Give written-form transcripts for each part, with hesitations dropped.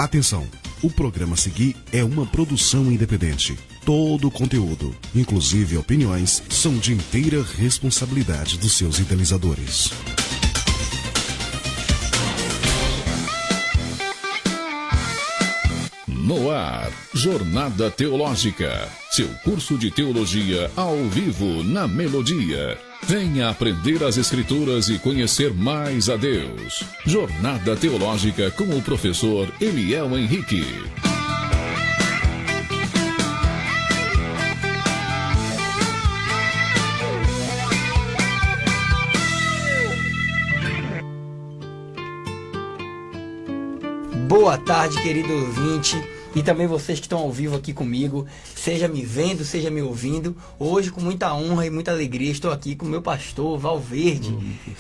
Atenção! O programa a seguir é uma produção independente. Todo o conteúdo, inclusive opiniões, são de inteira responsabilidade dos seus idealizadores. No ar, Jornada Teológica, seu curso de teologia ao vivo na Melodia. Venha aprender as Escrituras e conhecer mais a Deus. Jornada Teológica com o professor Eliel Henrique. Boa tarde, querido ouvinte, e também vocês que estão ao vivo aqui comigo, seja me vendo, seja me ouvindo. Hoje, com muita honra e muita alegria, estou aqui com o meu pastor, Valverde.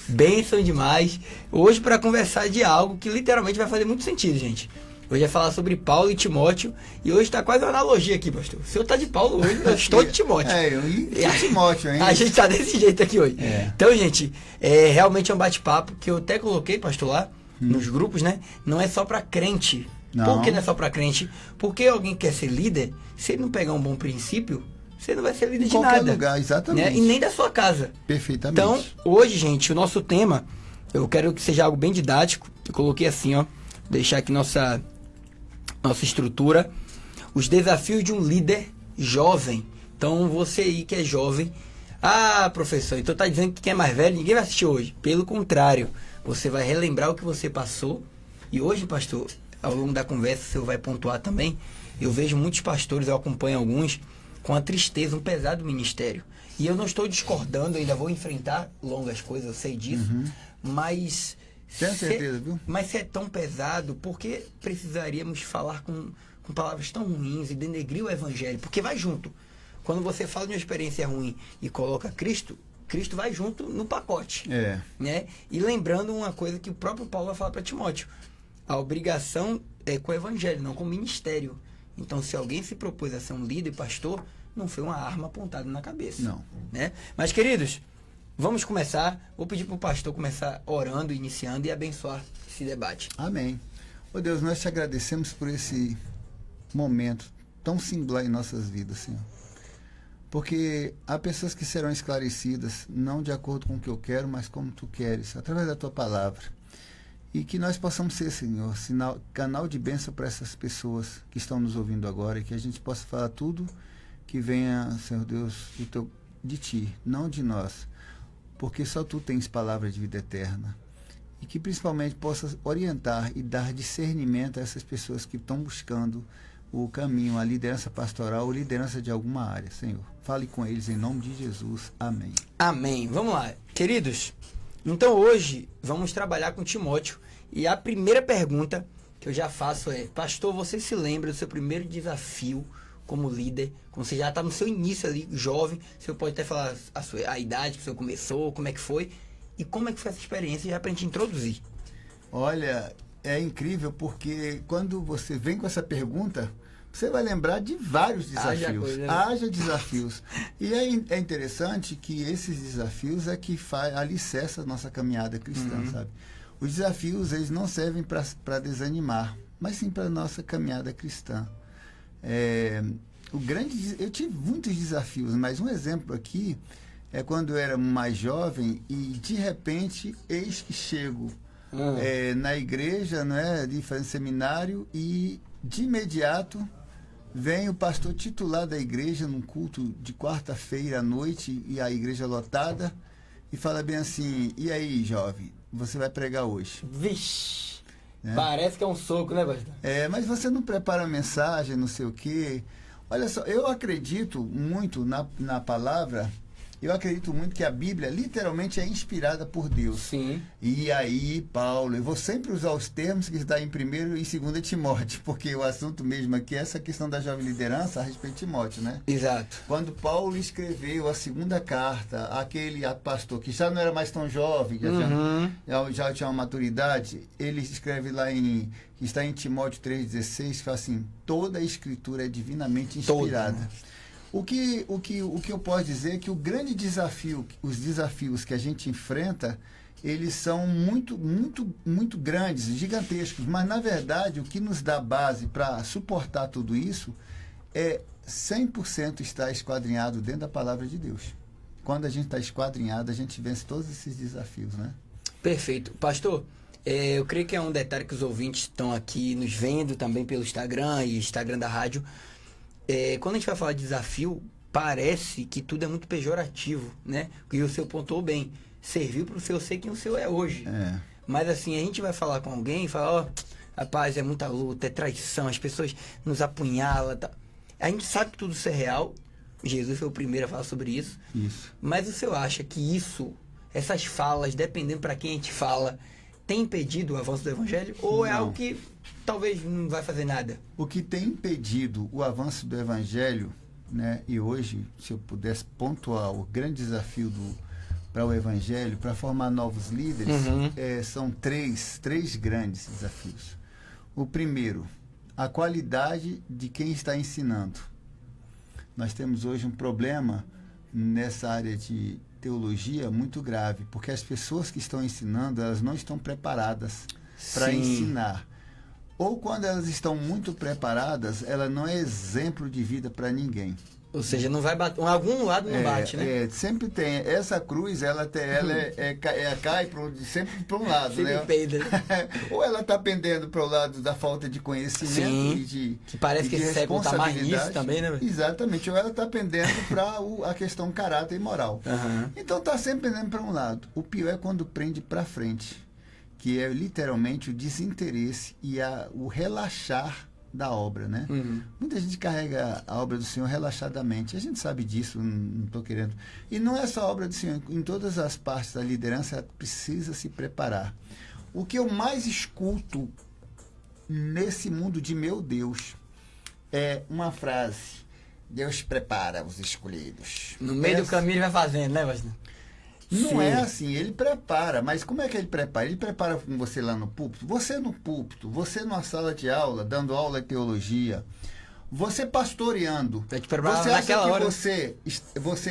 Bênção demais. Hoje para conversar de algo que literalmente vai fazer muito sentido, gente. Hoje é falar sobre Paulo e Timóteo, e hoje está quase uma analogia aqui, pastor. O senhor está de Paulo hoje, eu estou de Timóteo. Eu e Timóteo, hein? A gente está desse jeito aqui hoje. Então, gente, realmente é um bate-papo que eu até coloquei, pastor, lá nos grupos, né? Não é só para crente. Não. Por que não é só para crente? Porque alguém quer ser líder, se ele não pegar um bom princípio, você não vai ser líder de nada. Em qualquer lugar, exatamente. Né? E nem da sua casa. Perfeitamente. Então, hoje, gente, o nosso tema, eu quero que seja algo bem didático. Eu coloquei assim, ó, deixar aqui nossa estrutura. Os desafios de um líder jovem. Então, você aí que é jovem, professor, então tá dizendo que quem é mais velho, ninguém vai assistir hoje. Pelo contrário, você vai relembrar o que você passou. E hoje, pastor, ao longo da conversa, o senhor vai pontuar também. Eu vejo muitos pastores, eu acompanho alguns, com a tristeza, um pesado ministério. E eu não estou discordando, ainda vou enfrentar longas coisas, eu sei disso. Mas... Tenho certeza, viu? Mas se é tão pesado, por que precisaríamos falar com palavras tão ruins e denegrir o evangelho? Porque vai junto. Quando você fala de uma experiência ruim e coloca Cristo vai junto no pacote. Né? E lembrando uma coisa que o próprio Paulo vai falar para Timóteo. A obrigação é com o evangelho, não com o ministério. Então, se alguém se propôs a ser um líder e pastor, não foi uma arma apontada na cabeça. Não. Né? Mas, queridos, vamos começar. Vou pedir para o pastor começar orando, iniciando e abençoar esse debate. Amém. Deus, nós te agradecemos por esse momento tão singular em nossas vidas, Senhor. Porque há pessoas que serão esclarecidas, não de acordo com o que eu quero, mas como tu queres, através da tua palavra. E que nós possamos ser, Senhor, canal de bênção para essas pessoas que estão nos ouvindo agora, e que a gente possa falar tudo que venha, Senhor Deus, de ti, não de nós. Porque só tu tens palavra de vida eterna. E que principalmente possas orientar e dar discernimento a essas pessoas que estão buscando o caminho, a liderança pastoral ou liderança de alguma área, Senhor. Fale com eles em nome de Jesus. Amém. Amém. Vamos lá. Queridos, então hoje vamos trabalhar com Timóteo. E a primeira pergunta que eu já faço é: pastor, você se lembra do seu primeiro desafio como líder? Quando você já está no seu início ali, jovem, o senhor pode até falar a idade que o senhor começou, como é que foi, e como é que foi essa experiência, já para a gente introduzir. Olha, é incrível porque quando você vem com essa pergunta, você vai lembrar de vários desafios. Haja desafios. E é interessante que esses desafios é que alicerça a nossa caminhada cristã, sabe? Os desafios, eles não servem para desanimar, mas sim para a nossa caminhada cristã. Eu tive muitos desafios, mas um exemplo aqui é quando eu era mais jovem e de repente eis que chego na igreja, de fazer seminário, e de imediato vem o pastor titular da igreja num culto de quarta-feira à noite, e a igreja lotada, e fala bem assim: e aí, jovem, você vai pregar hoje? Vixe! Parece que é um soco, né, pastor? Mas você não prepara a mensagem, não sei o quê. Olha só, eu acredito muito na palavra. Eu acredito muito que a Bíblia literalmente é inspirada por Deus. Sim. E aí, Paulo, eu vou sempre usar os termos que está em 1º e 2º Timóteo, porque o assunto mesmo aqui é essa questão da jovem liderança a respeito de Timóteo, né? Exato. Quando Paulo escreveu a segunda carta, aquele pastor que já não era mais tão jovem, já tinha uma maturidade, ele escreve lá que está em Timóteo 3,16, que fala assim: toda a escritura é divinamente inspirada. O que eu posso dizer é que o grande desafio, os desafios que a gente enfrenta, eles são muito grandes, gigantescos, mas na verdade o que nos dá base para suportar tudo isso é 100% estar esquadrinhado dentro da palavra de Deus. Quando a gente está esquadrinhado, a gente vence todos esses desafios, né? Perfeito. Pastor, eu creio que é um detalhe que os ouvintes estão aqui nos vendo também pelo Instagram e Instagram da rádio. Quando a gente vai falar de desafio, parece que tudo é muito pejorativo, né? E o senhor pontuou bem. Serviu para o senhor ser quem o senhor é hoje. Mas assim, a gente vai falar com alguém e falar, rapaz, é muita luta, é traição, as pessoas nos apunhalam. Tá. A gente sabe que tudo isso é real. Jesus foi o primeiro a falar sobre isso. Mas o senhor acha que essas falas, dependendo para quem a gente fala, tem impedido o avanço do evangelho? Ou é algo que talvez não vai fazer nada? O que tem impedido o avanço do evangelho, né? E hoje, se eu pudesse pontuar o grande desafio para o evangelho, para formar novos líderes, são três grandes desafios. O primeiro, a qualidade de quem está ensinando. Nós temos hoje um problema nessa área de teologia muito grave, porque as pessoas que estão ensinando, elas não estão preparadas para ensinar. Ou quando elas estão muito preparadas, ela não é exemplo de vida para ninguém. Ou seja, não vai bater, algum lado não bate, né? Sempre tem. Essa cruz, ela cai sempre para um lado, sempre né? Peida. Ou ela está pendendo para o lado da falta de conhecimento que parece que esse século está mais nisso também, né? Exatamente. Ou ela está pendendo para a questão caráter e moral. Então está sempre pendendo para um lado. O pior é quando prende para frente, que é literalmente o desinteresse e o relaxar da obra, né? Muita gente carrega a obra do Senhor relaxadamente. A gente sabe disso, não estou querendo. E não é só a obra do Senhor. Em todas as partes da liderança precisa se preparar. O que eu mais escuto nesse mundo de meu Deus é uma frase: Deus prepara os escolhidos. No meio do caminho ele vai fazendo, né, pastor? Não é assim, ele prepara, mas como é que ele prepara? Ele prepara com você lá no púlpito, você no púlpito, você numa sala de aula, dando aula de teologia, você pastoreando. Você acha que hora você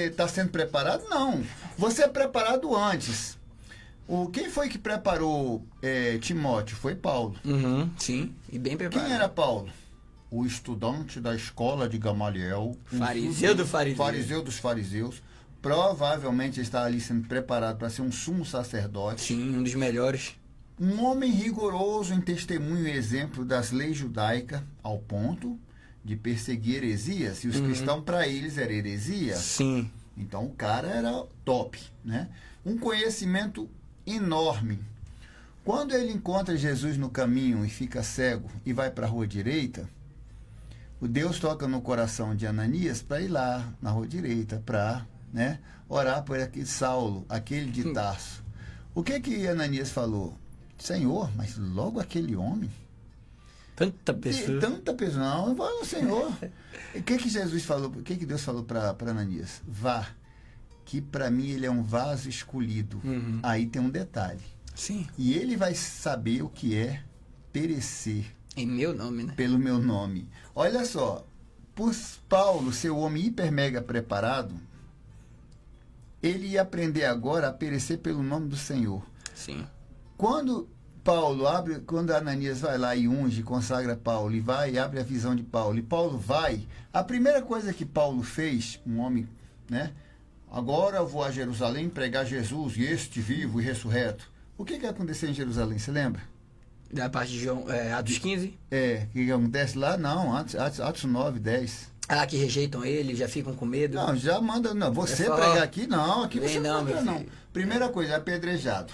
está sendo preparado? Não, você é preparado antes. Quem foi que preparou Timóteo? Foi Paulo. Sim, e bem preparado. Quem era Paulo? O estudante da escola de Gamaliel. Fariseu dos fariseus. Provavelmente está ali sendo preparado para ser um sumo sacerdote. Sim, um dos melhores. Um homem rigoroso em testemunho e exemplo das leis judaicas, ao ponto de perseguir heresias. E os cristãos, para eles, era heresia. Sim. Então o cara era top, né? Um conhecimento enorme. Quando ele encontra Jesus no caminho e fica cego e vai para a rua direita, o Deus toca no coração de Ananias para ir lá na rua direita, para orar por aquele Saulo, aquele de Tarso. O que Ananias falou? Senhor, mas logo aquele homem? Tanta pessoa. Não, vai no Senhor. O que Jesus falou? O que Deus falou para Ananias? Vá, que para mim ele é um vaso escolhido. Aí tem um detalhe. Sim. E ele vai saber o que é perecer. Em meu nome, né? Pelo meu nome. Olha só, por Paulo ser o homem hiper mega preparado, ele ia aprender agora a perecer pelo nome do Senhor. Sim. Quando Ananias vai lá e unge, consagra Paulo, e vai e abre a visão de Paulo, e Paulo vai, a primeira coisa que Paulo fez, um homem, agora eu vou a Jerusalém pregar Jesus, e este vivo e ressurreto. O que aconteceu em Jerusalém, você lembra? Da parte de João, Atos 15? O que acontece lá? Não, Atos 9, 10. Que rejeitam ele, já ficam com medo. Não, já manda. Não, você pregar aqui, não. Aqui você não pregar, não. Primeira coisa, apedrejado.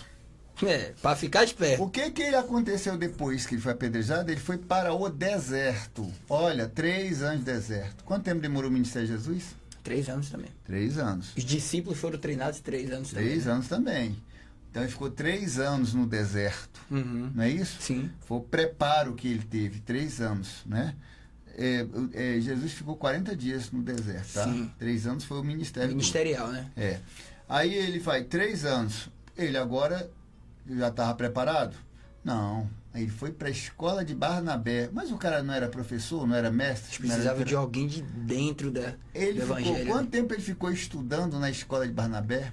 Para ficar de pé. O que aconteceu depois que ele foi apedrejado? Ele foi para o deserto. Olha, 3 anos de deserto. Quanto tempo demorou o ministério de Jesus? 3 anos também. 3 anos. Os discípulos foram treinados 3 anos também. 3 anos também. Então ele ficou 3 anos no deserto. Não é isso? Sim. Foi o preparo que ele teve, 3 anos, né? Jesus ficou 40 dias no deserto, tá? Sim. 3 anos foi o ministério. Ministerial, né? Aí ele faz 3 anos. Ele agora já estava preparado? Não. Aí ele foi para a escola de Barnabé. Mas o cara não era professor, não era mestre? Precisava de alguém de dentro do evangelho. Quanto tempo ele ficou estudando na escola de Barnabé?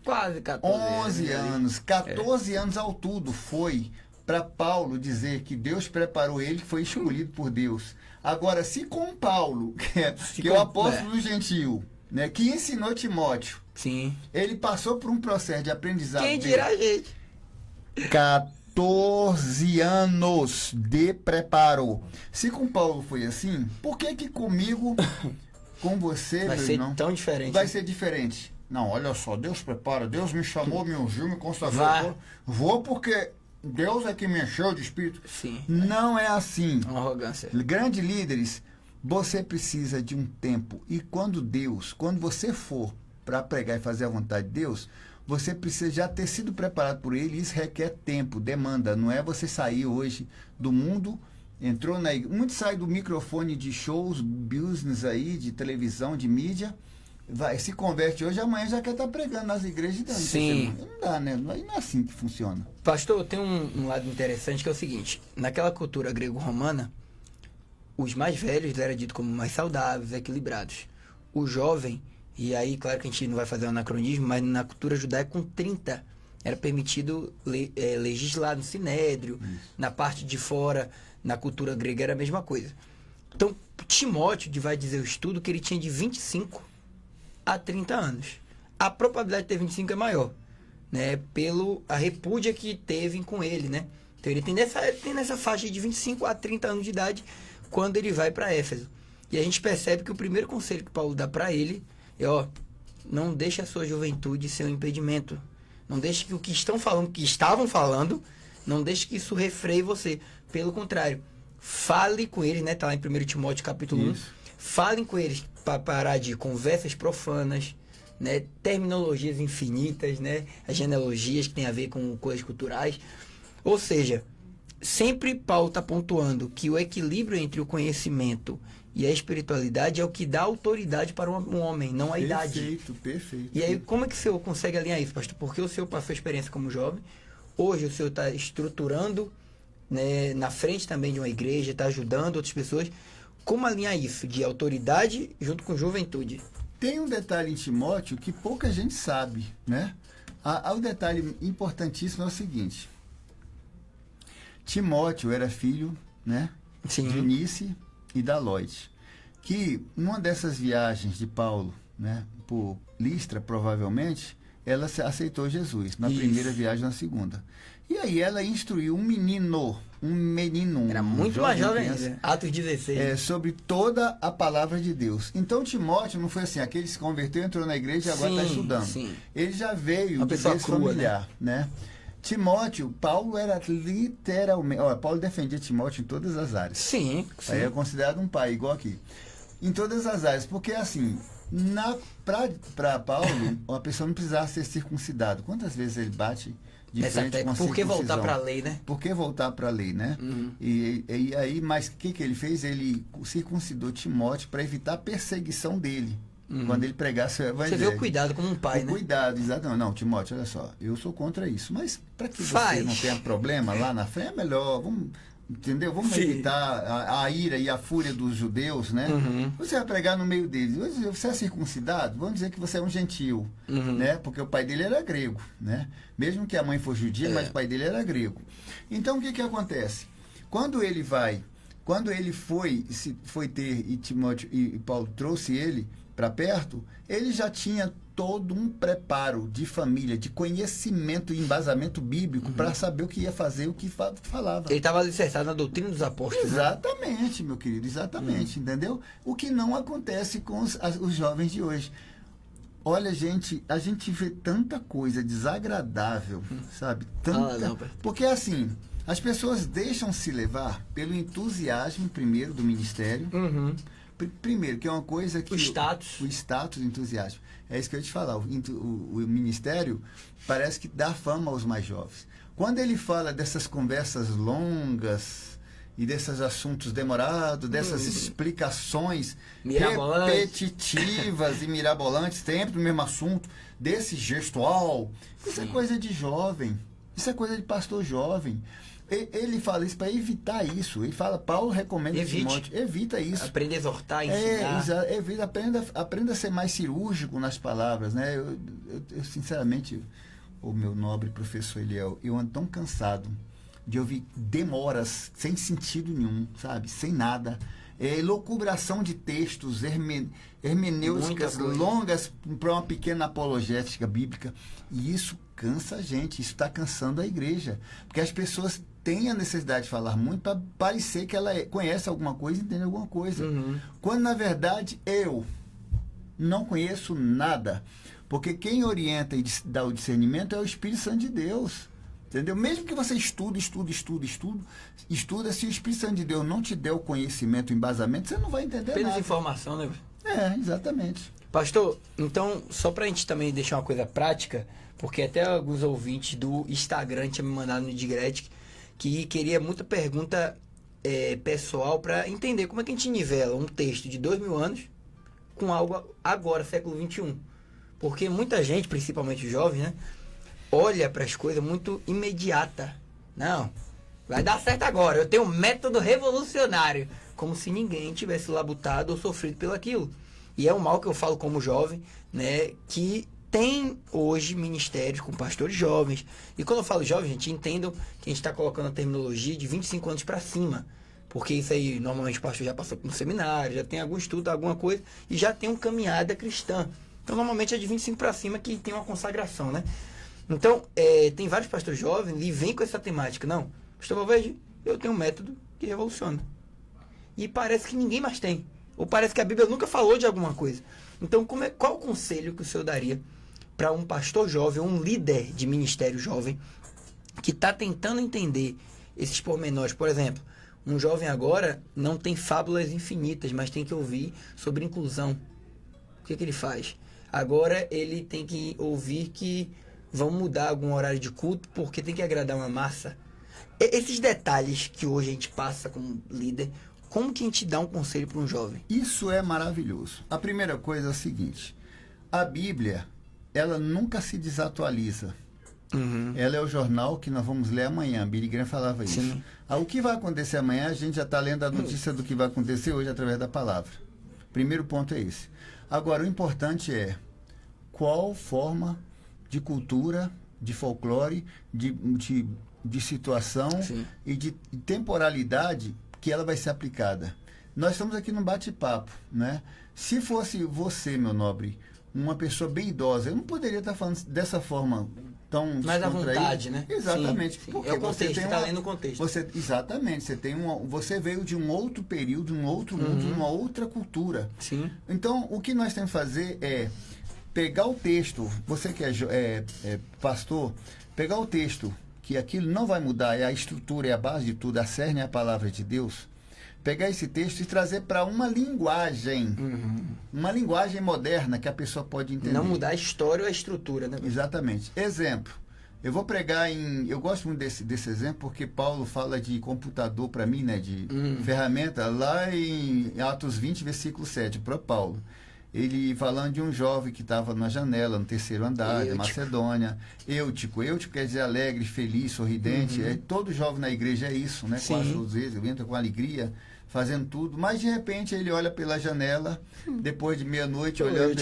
Quase 14 11 anos. 14 anos ao tudo foi para Paulo dizer que Deus preparou ele, que foi escolhido por Deus. Agora, se com Paulo, que é o apóstolo gentil, né, que ensinou Timóteo, sim, ele passou por um processo de aprendizado. Quem dirá, gente? 14 anos de preparo. Se com Paulo foi assim, por que comigo, com você, vai meu ser irmão, tão diferente? vai ser diferente? Não, olha só, Deus prepara, Deus me chamou, me ungiu, me consagrou. Vou porque Deus é que me encheu de espírito. Sim. Não é assim. Uma arrogância. Grandes líderes, você precisa de um tempo. E quando você for para pregar e fazer a vontade de Deus, você precisa já ter sido preparado por ele. Isso requer tempo, demanda. Não é você sair hoje do mundo, entrou na igreja. Muitos saem do microfone de shows, business aí, de televisão, de mídia. Se converte hoje, amanhã já quer estar pregando nas igrejas. Sim. Não dá, né? Não é assim que funciona. Pastor, tem um lado interessante que é o seguinte. Naquela cultura grego-romana, os mais velhos eram ditos como mais saudáveis, equilibrados. O jovem, e aí, claro que a gente não vai fazer um anacronismo, mas na cultura judaica, com 30, era permitido legislar no sinédrio. Isso. Na parte de fora, na cultura grega, era a mesma coisa. Então, Timóteo vai dizer o estudo que ele tinha de 25 a 30 anos. A probabilidade de ter 25 é maior, né? A repúdia que teve com ele, né? Então ele tem nessa faixa de 25 a 30 anos de idade quando ele vai para Éfeso. E a gente percebe que o primeiro conselho que Paulo dá para ele é, não deixe a sua juventude ser um impedimento. Não deixe que o que estavam falando, não deixe que isso refreie você. Pelo contrário, fale com eles, né? Tá lá em 1 Timóteo capítulo 1. Falem com eles para parar de conversas profanas, né? Terminologias infinitas, né? As genealogias que tem a ver com coisas culturais. Ou seja, sempre Paulo está pontuando que o equilíbrio entre o conhecimento e a espiritualidade é o que dá autoridade para um homem, não a idade. Perfeito. E aí, como é que o senhor consegue alinhar isso, pastor? Porque o senhor passou a experiência como jovem, hoje o senhor está estruturando, né, na frente também de uma igreja, está ajudando outras pessoas. Como alinhar isso de autoridade junto com juventude? Tem um detalhe em Timóteo que pouca gente sabe, né? O detalhe importantíssimo é o seguinte. Timóteo era filho, né? Sim. De Eunice e da Lloyd. Que numa dessas viagens de Paulo, né? Por Listra, provavelmente, ela aceitou Jesus. Na primeira viagem, na segunda. E aí ela instruiu um menino. Era muito mais jovem ainda. Atos 16. Sobre toda a palavra de Deus. Então Timóteo não foi assim, aquele se converteu, entrou na igreja e agora está estudando. Sim. Ele já veio de berço familiar, né? Timóteo, Paulo era literalmente... Paulo defendia Timóteo em todas as áreas. Sim. Aí é considerado um pai, igual aqui. Em todas as áreas, porque assim, para Paulo, a pessoa não precisava ser circuncidado. Quantas vezes ele bate de frente com a Por que voltar para a lei, né? Por que voltar para a lei, né? Uhum. E aí, mas o que ele fez? Ele circuncidou Timóteo para evitar a perseguição dele. Quando ele pregasse o evangelho. Você vê o cuidado como um pai, né? Cuidado, exatamente. Não, Timóteo, olha só, eu sou contra isso. Mas para que você não tenha problema lá na frente, é melhor, entendeu? Vamos evitar a ira e a fúria dos judeus, né? Uhum. Você vai pregar no meio deles. Você é circuncidado? Vamos dizer que você é um gentil, né? Porque o pai dele era grego, né? Mesmo que a mãe fosse judia, mas o pai dele era grego. Então, o que acontece? Quando ele foi ter, e Timóteo e Paulo trouxe ele para perto, ele já tinha todo um preparo de família, de conhecimento e embasamento bíblico para saber o que ia fazer, o que falava. Ele estava alicerçado na doutrina dos apóstolos. Exatamente, né? Meu querido, exatamente, entendeu? O que não acontece com os jovens de hoje. Olha, a gente vê tanta coisa desagradável, sabe? Porque assim, as pessoas deixam se levar pelo entusiasmo, primeiro, do ministério. Primeiro, que é uma coisa que... O status, o entusiasmo. É isso que eu ia te falar. O ministério parece que dá fama aos mais jovens. Quando ele fala dessas conversas longas e desses assuntos demorados, dessas explicações repetitivas e mirabolantes, sempre no mesmo assunto, desse gestual, isso é coisa de jovem. Isso é coisa de pastor jovem. Ele fala isso para evitar isso. Ele fala, Paulo recomenda Timóteo, evita isso. Aprenda a exortar, ensinar. Aprenda a ser mais cirúrgico nas palavras, né? Eu sinceramente, o meu nobre professor Eliel, eu ando tão cansado de ouvir demoras sem sentido nenhum, sabe? Sem nada. Locubração de textos, hermenêuticas longas para uma pequena apologética bíblica. E isso cansa a gente, isso está cansando a igreja. Porque as pessoas têm a necessidade de falar muito para parecer que ela conhece alguma coisa, entende alguma coisa. Quando, na verdade, eu não conheço nada. Porque quem orienta e dá o discernimento é o Espírito Santo de Deus. Entendeu? Mesmo que você estuda, se o Espírito Santo de Deus não te der o conhecimento, o embasamento, você não vai entender nada. Apenas informação, né? Exatamente. Pastor, então, só pra gente também deixar uma coisa prática, porque até alguns ouvintes do Instagram tinham me mandado no direct que queria muita pergunta pessoal para entender como é que a gente nivela um texto de 2000 anos com algo agora, século XXI. Porque muita gente, principalmente os jovens, né, olha para as coisas muito imediata. Não, vai dar certo agora. Eu tenho um método revolucionário. Como se ninguém tivesse labutado ou sofrido pelo aquilo. E é um mal que eu falo como jovem, né, que tem hoje ministérios com pastores jovens. E quando eu falo jovem, gente, entendam que a gente está colocando a terminologia de 25 anos para cima. Porque isso aí, normalmente o pastor já passou por um seminário, já tem algum estudo, alguma coisa, e já tem uma caminhada cristã. Então, normalmente é de 25 para cima que tem uma consagração, né? Então, tem vários pastores jovens e vêm com essa temática. Não, pastor Valverde, eu tenho um método que revoluciona. E parece que ninguém mais tem. Ou parece que a Bíblia nunca falou de alguma coisa. Então, qual o conselho que o senhor daria para um pastor jovem, um líder de ministério jovem, que está tentando entender esses pormenores? Por exemplo, um jovem agora não tem fábulas infinitas, mas tem que ouvir sobre inclusão. O que ele faz? Agora ele tem que ouvir que vão mudar algum horário de culto porque tem que agradar uma massa. Esses detalhes que hoje a gente passa como líder, como que a gente dá um conselho para um jovem? Isso é maravilhoso. A primeira coisa é o seguinte: a Bíblia, ela nunca se desatualiza. Ela é o jornal que nós vamos ler amanhã. Billy Graham falava isso. O que vai acontecer amanhã, a gente já está lendo a notícia do que vai acontecer hoje através da palavra. Primeiro ponto é esse. Agora, o importante é qual forma de cultura, de folclore, de situação e de temporalidade que ela vai ser aplicada. Nós estamos aqui num bate-papo, né? Se fosse você, meu nobre, uma pessoa bem idosa, eu não poderia estar falando dessa forma tão mais à vontade, né? Exatamente. Sim. Porque é o contexto, você está lendo o contexto. Exatamente. Você veio de um outro período, um outro mundo, uma outra cultura. Sim. Então, o que nós temos que fazer é pegar o texto, você que é pastor, pegar o texto, que aquilo não vai mudar, é a estrutura, é a base de tudo, a cerne é a palavra de Deus, pegar esse texto e trazer para uma linguagem moderna que a pessoa pode entender. Não mudar a história ou a estrutura, né? Exatamente. Exemplo, eu vou pregar eu gosto muito desse exemplo, porque Paulo fala de computador para mim, né, de ferramenta, lá em Atos 20, versículo 7, para Paulo. Ele falando de um jovem que estava na janela, no terceiro andar, da Macedônia. Eutico quer dizer alegre, feliz, sorridente. Todo jovem na igreja é isso, né? Com as suas vezes, entra com alegria, fazendo tudo. Mas, de repente, ele olha pela janela, depois de meia-noite, olhando,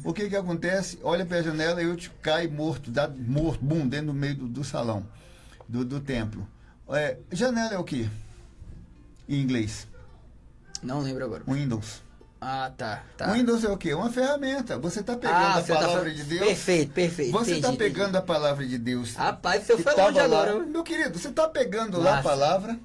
o que acontece? Olha pela janela e Eutico cai morto, bum, dentro do meio do salão, do templo. Janela é o quê? Em inglês? Não lembro agora. Windows. Ah, tá. O Windows é o quê? Uma ferramenta. Você está pegando a palavra de Deus. Perfeito. Você está pegando a palavra de Deus. Rapaz, você foi longe agora. Meu querido, você está pegando lá a palavra.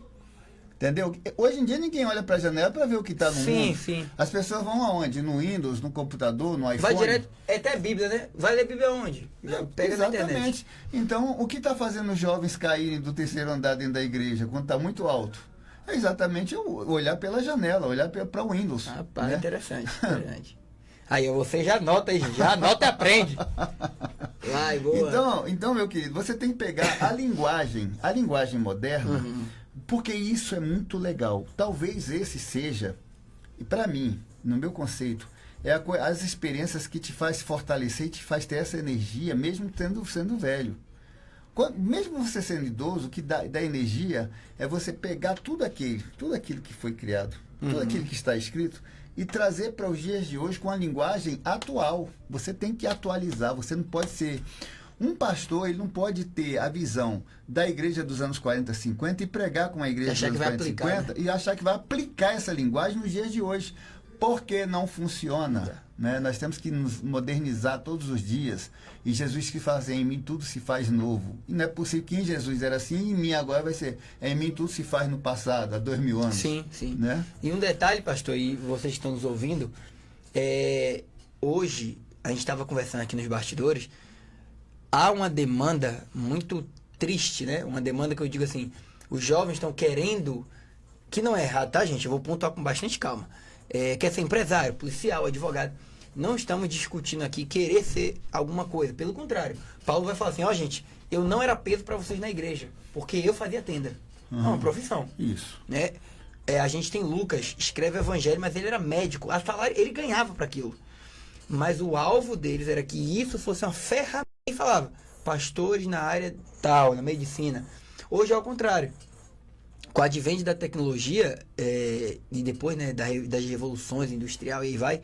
Entendeu? Hoje em dia ninguém olha para a janela para ver o que está no mundo. Sim. As pessoas vão aonde? No Windows, no computador, no iPhone? Vai direto. É até Bíblia, né? Vai ler Bíblia aonde? Pega na internet. Exatamente. Então, o que está fazendo os jovens caírem do terceiro andar dentro da igreja quando está muito alto? É exatamente olhar pela janela, olhar para o Windows. Rapaz, né? Interessante. Aí você já anota e aprende. Vai, boa. Então, meu querido, você tem que pegar a linguagem moderna, porque isso é muito legal. Talvez esse seja, e para mim, no meu conceito, as experiências que te faz fortalecer e te faz ter essa energia, mesmo sendo velho. Mesmo você sendo idoso, o que dá energia é você pegar tudo aquilo que foi criado, tudo aquilo que está escrito, e trazer para os dias de hoje com a linguagem atual. Você tem que atualizar, você não pode ser... Um pastor, ele não pode ter a visão da igreja dos anos 40, 50 e pregar com a igreja dos anos 40, 50 e achar que vai aplicar essa linguagem nos dias de hoje. Porque não funciona. Né? Nós temos que nos modernizar todos os dias. E Jesus que faz em mim tudo se faz novo. E não é possível que em Jesus era assim e em mim agora vai ser. Em mim tudo se faz no passado, há 2000 anos. Sim, sim. Né? E um detalhe, pastor, e vocês estão nos ouvindo, hoje, a gente estava conversando aqui nos bastidores, há uma demanda muito triste, né? Uma demanda que eu digo assim, os jovens estão querendo, que não é errado, tá, gente? Eu vou pontuar com bastante calma. Quer ser empresário, policial, advogado. Não estamos discutindo aqui querer ser alguma coisa. Pelo contrário, Paulo vai falar assim, gente, eu não era peso para vocês na igreja, porque eu fazia tenda. É uma profissão. Isso. Né? A gente tem Lucas, escreve o evangelho, mas ele era médico. A salário, ele ganhava para aquilo. Mas o alvo deles era que isso fosse uma ferramenta. E falava, pastores na área tal, na medicina. Hoje é ao contrário. Com o advento da tecnologia, e depois, né, das revoluções industriais, e aí vai,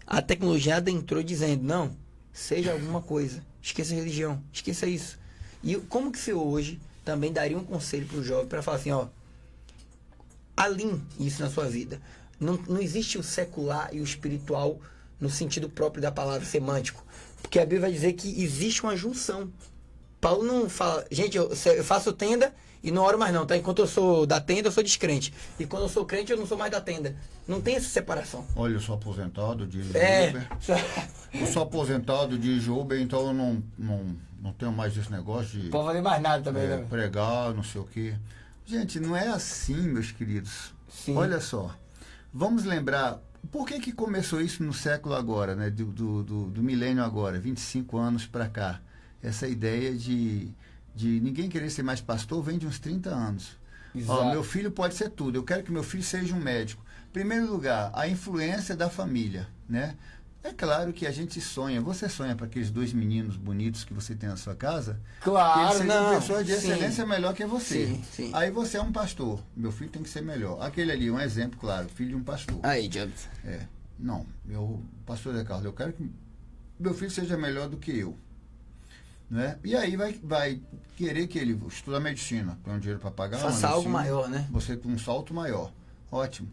a tecnologia adentrou dizendo, não, seja alguma coisa, esqueça a religião, esqueça isso. E como que você hoje também daria um conselho para o jovem para falar assim, alinhe isso na sua vida. Não existe o secular e o espiritual no sentido próprio da palavra, semântico. Porque a Bíblia vai dizer que existe uma junção. Paulo não fala, gente, eu faço tenda e não oro mais não, tá? Enquanto eu sou da tenda, eu sou descrente. E quando eu sou crente, eu não sou mais da tenda. Não tem essa separação. Olha, eu sou aposentado de Uber. Eu sou aposentado de Uber, então eu não tenho mais esse negócio de... Pode fazer mais nada também, né? Pregar, não sei o quê. Gente, não é assim, meus queridos. Sim. Olha só. Vamos lembrar... Por que começou isso no século agora, né? Do milênio agora, 25 anos para cá? Essa ideia de ninguém querer ser mais pastor vem de uns 30 anos. Meu filho pode ser tudo, eu quero que meu filho seja um médico. Em primeiro lugar, a influência da família, né? É claro que a gente sonha, você sonha para aqueles 2 meninos bonitos que você tem na sua casa, claro, que eles sejam não. pessoas de excelência melhor que você. Sim, sim. Aí você é um pastor, meu filho tem que ser melhor. Aquele ali, um exemplo, claro, filho de um pastor. Aí, Jobs. Não, meu pastor Zé Carlos, eu quero que meu filho seja melhor do que eu. Né? E aí vai querer que ele estude medicina, tem um dinheiro para pagar. Faça algo maior, né? Você com um salto maior. Ótimo.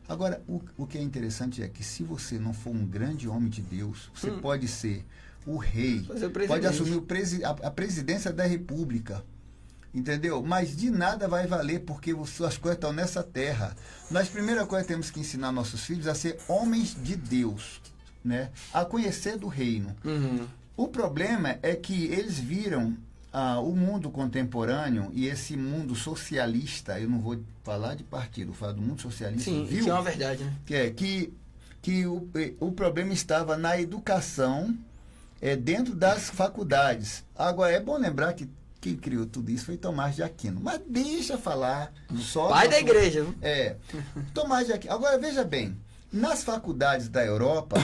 Agora, o que é interessante é que se você não for um grande homem de Deus, você pode ser o rei, pode assumir a presidência da república, entendeu? Mas de nada vai valer porque as coisas estão nessa terra. Nós, primeira coisa, temos que ensinar nossos filhos a ser homens de Deus, né? A conhecer do reino. O problema é que eles viram o mundo contemporâneo e esse mundo socialista, eu não vou falar de partido, vou falar do mundo socialista. Sim, viu? que é uma verdade, né? Que o problema estava na educação dentro das faculdades. Agora, é bom lembrar que quem criou tudo isso foi Tomás de Aquino. Mas deixa falar só... Pai da igreja. Tomás de Aquino. Agora, veja bem, nas faculdades da Europa,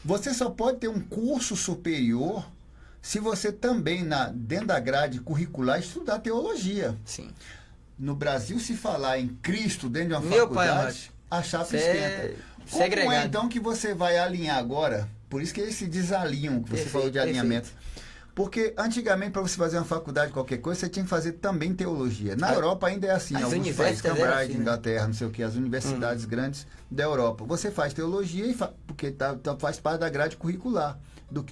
você só pode ter um curso superior se você também, dentro da grade curricular, estudar teologia. Sim. No Brasil, se falar em Cristo dentro de uma faculdade, a chapa esquenta. Como é, então, que você vai alinhar agora? Por isso que esse desalinho que você falou de alinhamento. Porque, antigamente, para você fazer uma faculdade, qualquer coisa, você tinha que fazer também teologia. Na Europa ainda é assim, alguns países, Cambridge, Inglaterra, não sei o que, as universidades grandes da Europa. Você faz teologia porque faz parte da grade curricular.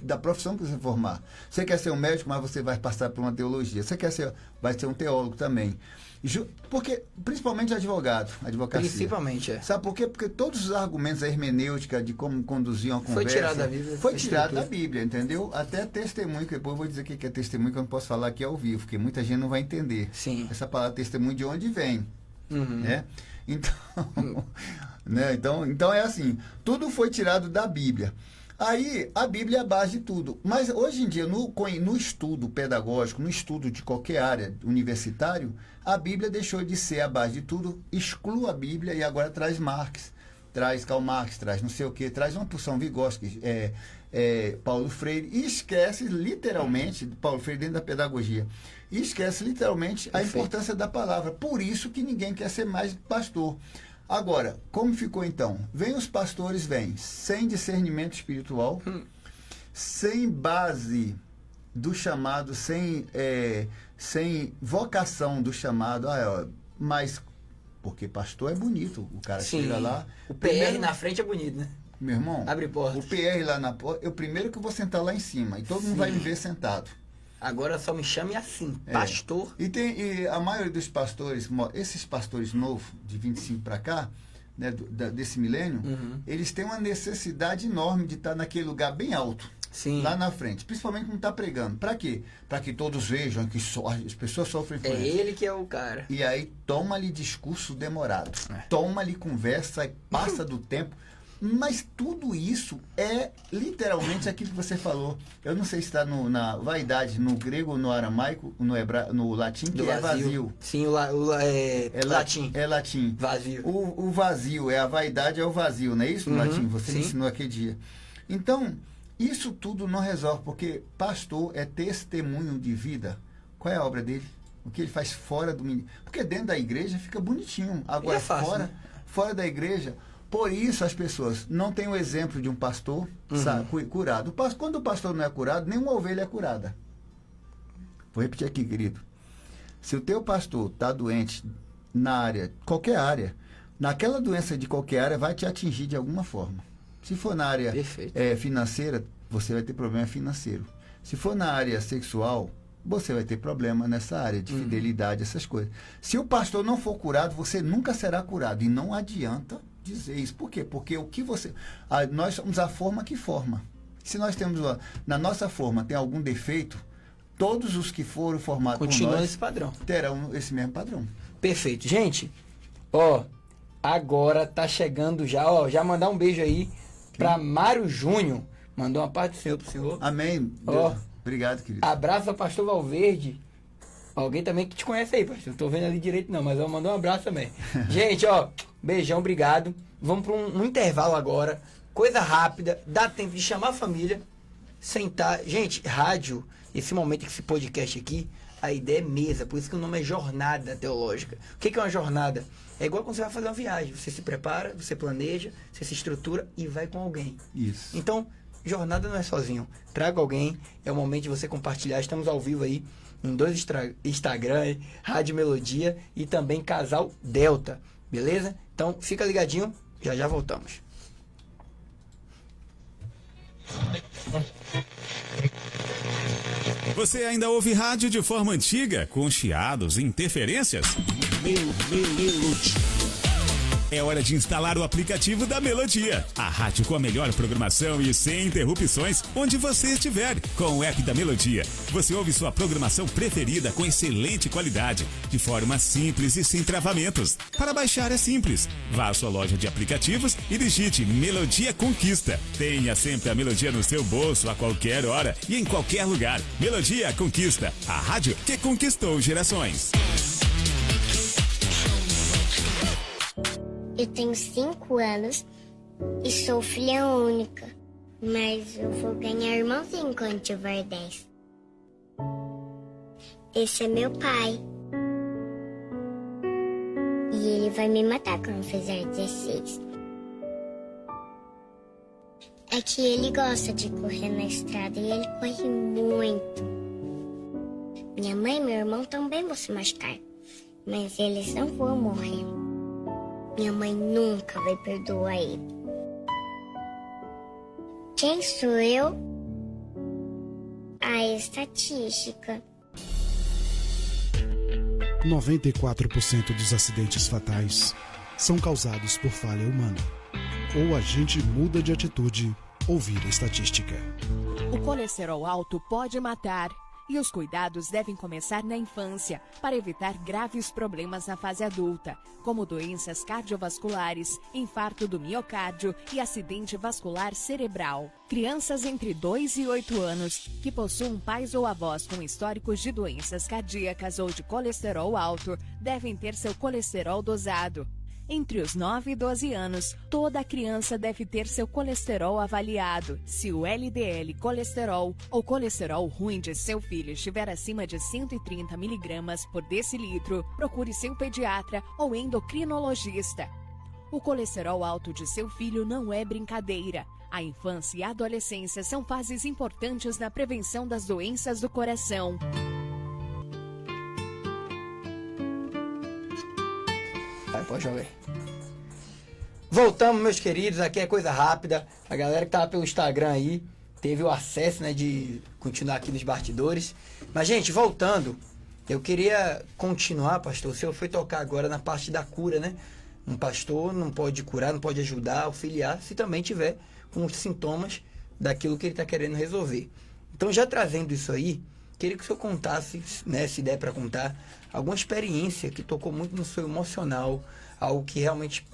Da profissão que você formar. Você quer ser um médico, mas você vai passar por uma teologia. Você vai ser um teólogo também. Porque, principalmente advocacia. Principalmente, Sabe por quê? Porque todos os argumentos da hermenêutica de como conduzir uma conversa... Foi tirado da Bíblia. Foi tirado da Bíblia, entendeu? Até testemunho, que depois eu vou dizer o que é testemunho, que eu não posso falar aqui ao vivo, porque muita gente não vai entender. Sim. Essa palavra testemunho de onde vem. Né? Então, né? Então é assim, tudo foi tirado da Bíblia. Aí, a Bíblia é a base de tudo. Mas, hoje em dia, no estudo pedagógico, no estudo de qualquer área universitário, a Bíblia deixou de ser a base de tudo, exclui a Bíblia e agora traz Marx, traz Karl Marx, traz não sei o que, traz uma porção Vygotsky, Paulo Freire, e esquece literalmente, Paulo Freire dentro da pedagogia, e esquece literalmente a importância da palavra. Por isso que ninguém quer ser mais pastor. Agora, como ficou então? Vem os pastores, sem discernimento espiritual, sem base do chamado, sem vocação do chamado, mas porque pastor é bonito, o cara chega lá... O PR na frente é bonito, né? Meu irmão, abre porta. O PR lá na porta, eu primeiro que vou sentar lá em cima, e todo mundo vai me ver sentado. Agora só me chame assim, pastor. E a maioria dos pastores, esses pastores novos, de 25 para cá, né, desse milênio, eles têm uma necessidade enorme de estar naquele lugar bem alto. Sim. Lá na frente, principalmente quando está pregando. Para quê? Para que todos vejam que as pessoas sofrem influência. É ele que é o cara. E aí toma-lhe discurso demorado, toma-lhe conversa e passa do tempo. Mas tudo isso é literalmente aquilo que você falou. Eu não sei se está na vaidade, no grego, no aramaico, no latim, que é vazio. Sim, é latim. É latim. Vazio. O vazio, a vaidade é o vazio, não é isso no latim? Você me ensinou aquele dia. Então, isso tudo não resolve, porque pastor é testemunho de vida. Qual é a obra dele? O que ele faz fora do ministério? Porque dentro da igreja fica bonitinho. Agora, fora da igreja... Por isso as pessoas não têm o exemplo de um pastor curado. Quando o pastor não é curado, nenhuma ovelha é curada. Vou repetir aqui, querido. Se o teu pastor está doente na área, qualquer área, naquela doença de qualquer área vai te atingir de alguma forma. Se for na área financeira, você vai ter problema financeiro. Se for na área sexual, você vai ter problema nessa área de fidelidade, essas coisas. Se o pastor não for curado, você nunca será curado. E não adianta dizer isso. Por quê? Porque nós somos a forma que forma. Se nós temos na nossa forma tem algum defeito, todos os que foram formados continuam por nós esse padrão. Terão esse mesmo padrão. Perfeito. Gente, agora tá chegando já mandar um beijo aí para Mário Júnior. Mandou uma parte do Senhor pro senhor. Amém. Obrigado, querido. Abraço ao pastor Valverde. Alguém também que te conhece aí, pastor. Não tô vendo ali direito não, mas eu mandou um abraço também. Gente, beijão, obrigado. Vamos para um intervalo agora. Coisa rápida, dá tempo de chamar a família, sentar. Gente, rádio, esse momento, esse podcast aqui, a ideia é mesa, por isso que o nome é Jornada Teológica. O que é uma jornada? É igual quando você vai fazer uma viagem. Você se prepara, você planeja, você se estrutura e vai com alguém. Isso. Então, jornada não é sozinho. Traga alguém, é o momento de você compartilhar. Estamos ao vivo aí em 2 Instagram, Rádio Melodia e também Casal Delta. Beleza? Então, fica ligadinho, já voltamos. Você ainda ouve rádio de forma antiga, com chiados e interferências? Melodia. É hora de instalar o aplicativo da Melodia. A rádio com a melhor programação e sem interrupções, onde você estiver. Com o app da Melodia, você ouve sua programação preferida com excelente qualidade, de forma simples e sem travamentos. Para baixar é simples. Vá à sua loja de aplicativos e digite Melodia Conquista. Tenha sempre a Melodia no seu bolso a qualquer hora e em qualquer lugar. Melodia Conquista, a rádio que conquistou gerações. Eu tenho 5 anos e sou filha única, mas eu vou ganhar irmãozinho quando tiver 10. Esse é meu pai. E ele vai me matar quando fizer 16. É que ele gosta de correr na estrada e ele corre muito. Minha mãe e meu irmão também vão se machucar, mas eles não vão morrer. Minha mãe nunca vai perdoar ele. Quem sou eu? A estatística. 94% dos acidentes fatais são causados por falha humana. Ou a gente muda de atitude ou vira estatística. O colesterol alto pode matar. E os cuidados devem começar na infância, para evitar graves problemas na fase adulta, como doenças cardiovasculares, infarto do miocárdio e acidente vascular cerebral. Crianças entre 2 e 8 anos que possuem pais ou avós com históricos de doenças cardíacas ou de colesterol alto devem ter seu colesterol dosado. Entre os 9 e 12 anos, toda criança deve ter seu colesterol avaliado. Se o LDL colesterol ou colesterol ruim de seu filho estiver acima de 130 miligramas por decilitro, procure seu pediatra ou endocrinologista. O colesterol alto de seu filho não é brincadeira. A infância e a adolescência são fases importantes na prevenção das doenças do coração. Pode jogar aí. Voltamos, meus queridos, aqui é coisa rápida. A galera que tava pelo Instagram aí teve o acesso, né, de continuar aqui nos bastidores. Mas, gente, voltando, eu queria continuar, pastor. O senhor foi tocar agora na parte da cura, né? Um pastor não pode curar, não pode ajudar, auxiliar, se também tiver com os sintomas daquilo que ele está querendo resolver. Então, já trazendo isso aí, queria que o senhor contasse, né, se der para contar, alguma experiência que tocou muito no seu emocional, algo que realmente,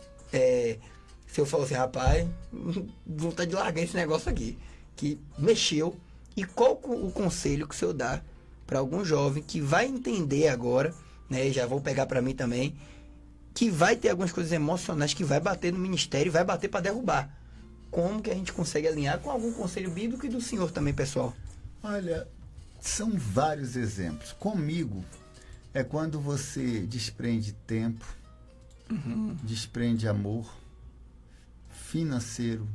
se eu falou assim, rapaz, vontade de largar esse negócio aqui, que mexeu, e qual o conselho que o senhor dá para algum jovem que vai entender agora, né, já vou pegar para mim também, que vai ter algumas coisas emocionais que vai bater no ministério, vai bater para derrubar. Como que a gente consegue alinhar com algum conselho bíblico e do senhor também, pessoal? Olha, são vários exemplos. Comigo, é quando você desprende tempo, desprende amor financeiro,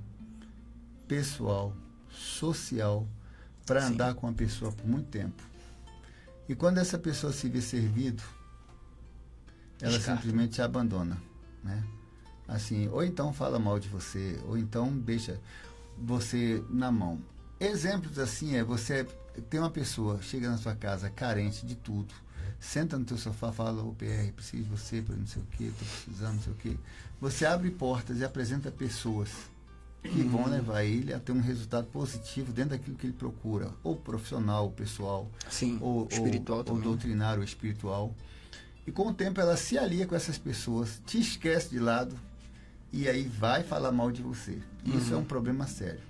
pessoal, social, para andar com a pessoa por muito tempo. E quando essa pessoa se vê servido, ela simplesmente te abandona, né? Assim, ou então fala mal de você, ou então deixa você na mão. Exemplos assim você tem uma pessoa, chega na sua casa carente de tudo, senta no teu sofá, fala, ô PR, preciso de você para não sei o que, estou precisando, não sei o que. Você abre portas e apresenta pessoas que vão levar ele a ter um resultado positivo dentro daquilo que ele procura, ou profissional, ou pessoal, ou espiritual, ou doutrinário, ou espiritual. E com o tempo ela se alia com essas pessoas, te esquece de lado e aí vai falar mal de você. Isso é um problema sério.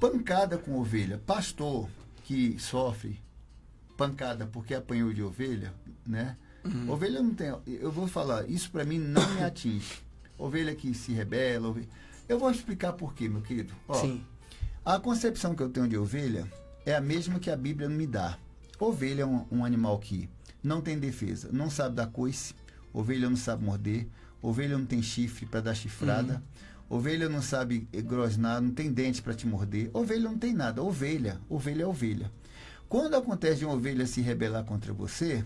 Pancada com ovelha. Pastor que sofre pancada porque apanhou de ovelha, né? Ovelha não tem... Eu vou falar, isso para mim não me atinge. Ovelha que se rebela... Eu vou explicar por quê, meu querido. A concepção que eu tenho de ovelha é a mesma que a Bíblia me dá. Ovelha é um animal que não tem defesa, não sabe dar coice, ovelha não sabe morder, ovelha não tem chifre para dar chifrada, ovelha não sabe grosnar, não tem dente para te morder, ovelha não tem nada, ovelha é ovelha. Quando acontece de uma ovelha se rebelar contra você,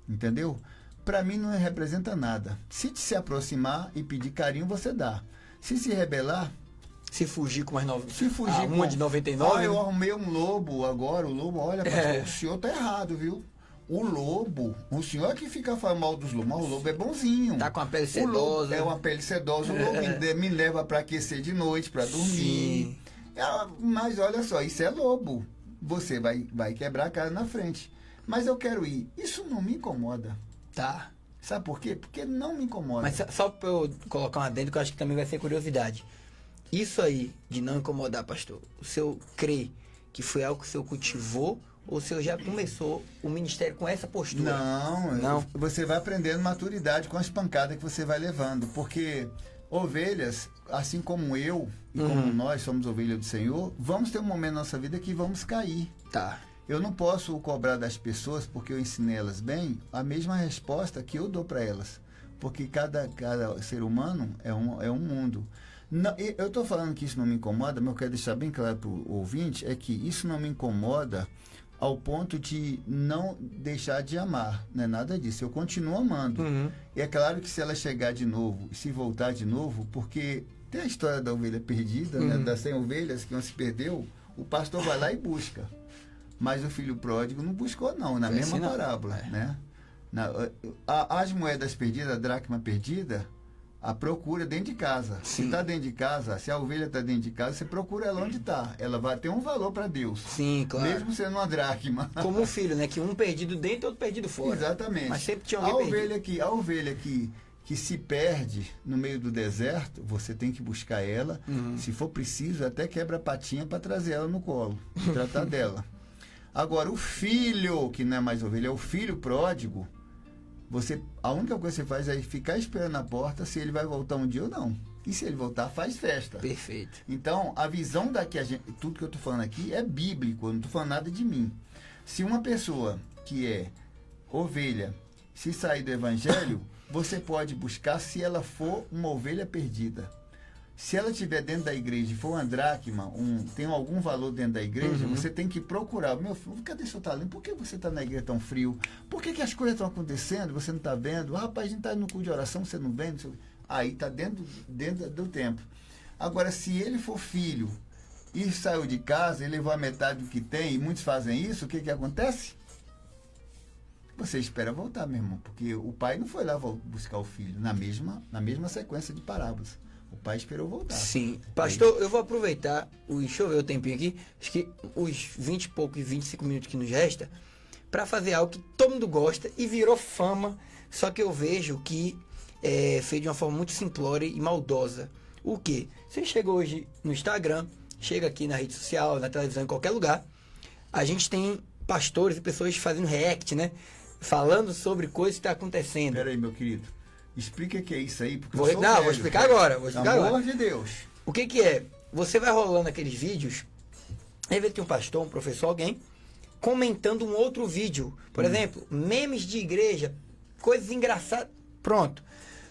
entendeu? Para mim não representa nada. Se se aproximar e pedir carinho, você dá. Se rebelar... Se fugir com mais uma de 99... eu arrumei um lobo agora, o lobo, olha, pastor, o senhor tá errado, viu? O lobo, o senhor é que fica falando mal dos lobos, mas o lobo é bonzinho. Tá com a pele sedosa. É uma pele sedosa, o lobo me leva para aquecer de noite, para dormir. Mas olha só, isso é lobo. Você vai quebrar a cara na frente. Mas eu quero ir. Isso não me incomoda. Tá. Sabe por quê? Porque não me incomoda. Mas só para eu colocar uma dentro, que eu acho que também vai ser curiosidade. Isso aí, de não incomodar, pastor, o senhor crê que foi algo que o senhor cultivou ou o senhor já começou o ministério com essa postura? Não. Você vai aprendendo maturidade com as pancadas que você vai levando. Porque ovelhas, assim como eu e como nós somos ovelhas do Senhor, vamos ter um momento na nossa vida que vamos cair. Tá. Eu não posso cobrar das pessoas, porque eu ensinei elas bem, a mesma resposta que eu dou para elas. Porque cada ser humano é um mundo. Não, eu estou falando que isso não me incomoda, mas eu quero deixar bem claro para o ouvinte, é que isso não me incomoda ao ponto de não deixar de amar. Não é nada disso. Eu continuo amando. E é claro que se ela chegar de novo e se voltar de novo, porque tem a história da ovelha perdida, né, das 100 ovelhas que não se perdeu, o pastor vai lá e busca. Mas o filho pródigo não buscou, não, na mesma parábola. Né? As moedas perdidas, a dracma perdida, a procura dentro de casa. Se está dentro de casa, se a ovelha está dentro de casa, você procura ela onde está. Ela vai ter um valor para Deus. Sim, claro. Mesmo sendo uma dracma. Como um filho, né? Que um perdido dentro e outro perdido fora. Exatamente. Mas sempre tinha alguém perdido. A ovelha que se perde no meio do deserto, você tem que buscar ela. Se for preciso, até quebra a patinha para trazer ela no colo. Tratar dela. Agora, o filho, que não é mais ovelha, é o filho pródigo, A única coisa que você faz é ficar esperando na porta se ele vai voltar um dia ou não. E se ele voltar, faz festa. Perfeito. Então, a visão tudo que eu estou falando aqui é bíblico, eu não estou falando nada de mim. Se uma pessoa que é ovelha, se sair do evangelho, você pode buscar se ela for uma ovelha perdida. Se ela estiver dentro da igreja e for uma dracma, tem algum valor dentro da igreja, você tem que procurar. Meu filho, cadê seu talento? Por que você está na igreja tão frio? Por que as coisas estão acontecendo e você não está vendo? Rapaz, a gente está no culto de oração, você não vê? Aí está dentro do tempo. Agora, se ele for filho e saiu de casa, ele levou a metade do que tem, e muitos fazem isso, o que acontece? Você espera voltar, meu irmão, porque o pai não foi lá buscar o filho na mesma sequência de parábolas. O pai esperou voltar. Sim. Pastor, eu vou aproveitar, deixa eu ver o tempinho aqui, acho que os 20 e poucos, 25 minutos que nos resta, para fazer algo que todo mundo gosta e virou fama, só que eu vejo que é feito de uma forma muito simplória e maldosa. O quê? Você chega hoje no Instagram, chega aqui na rede social, na televisão, em qualquer lugar, a gente tem pastores e pessoas fazendo react, né? Falando sobre coisas que estão acontecendo. Peraí, meu querido. Explica o que é isso aí. Porque vou explicar agora. Vou explicar agora. Amor de Deus. O que é? Você vai rolando aqueles vídeos, aí vai ter um pastor, um professor, alguém, comentando um outro vídeo. Por exemplo, memes de igreja, coisas engraçadas. Pronto.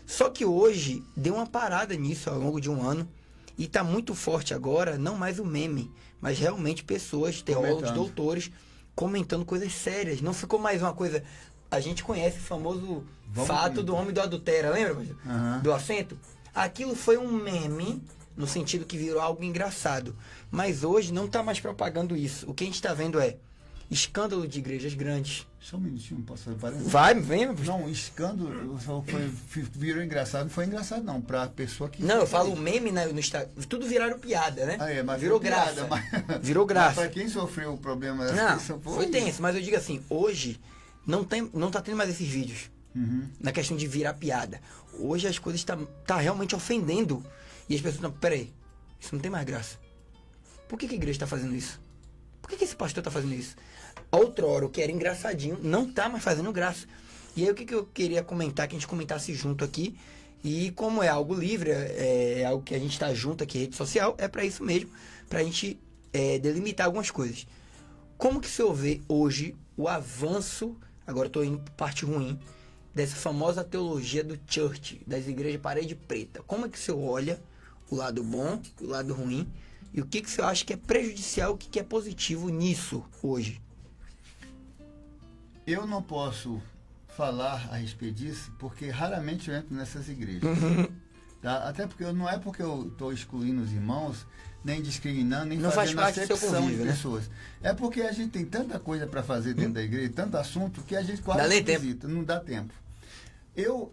Só que hoje deu uma parada nisso ao longo de um ano. E está muito forte agora, não mais o meme, mas realmente pessoas, teólogos, doutores, comentando coisas sérias. Não ficou mais uma coisa... A gente conhece o famoso fato do homem do adultério, lembra? Do assento? Aquilo foi um meme, no sentido que virou algo engraçado. Mas hoje não está mais propagando isso. O que a gente está vendo é escândalo de igrejas grandes. Só um minutinho, posso fazer parênteses? Vem. Não, escândalo virou engraçado. Não foi engraçado, não, para a pessoa que... Não, eu falo meme no Instagram. Tudo viraram piada, né? Mas virou piada, graça. Virou graça. Para quem sofreu o problema dessa pessoa, foi tenso. Mas eu digo assim, hoje não tá tendo mais esses vídeos. Na questão de virar piada. Hoje as coisas tá realmente ofendendo. E as pessoas estão, peraí, isso não tem mais graça. Por que a igreja está fazendo isso? Por que esse pastor está fazendo isso? Outrora, o que era engraçadinho, não tá mais fazendo graça. E aí o que eu queria comentar, que a gente comentasse junto aqui. E como é algo livre, é algo que a gente está junto aqui, rede social, é para isso mesmo, para a gente delimitar algumas coisas. Como que o senhor vê hoje o avanço, agora estou indo para parte ruim, dessa famosa teologia do church, das igrejas parede preta? Como é que o senhor olha o lado bom, o lado ruim, e o que o senhor acha que é prejudicial, o que é positivo nisso hoje? Eu não posso falar a respeito disso, porque raramente eu entro nessas igrejas. Tá? Até porque não é porque eu estou excluindo os irmãos, nem discriminando, nem não fazendo acepção convívio, de pessoas. Né? É porque a gente tem tanta coisa para fazer dentro da igreja, tanto assunto, que a gente quase não visita, não dá tempo. Eu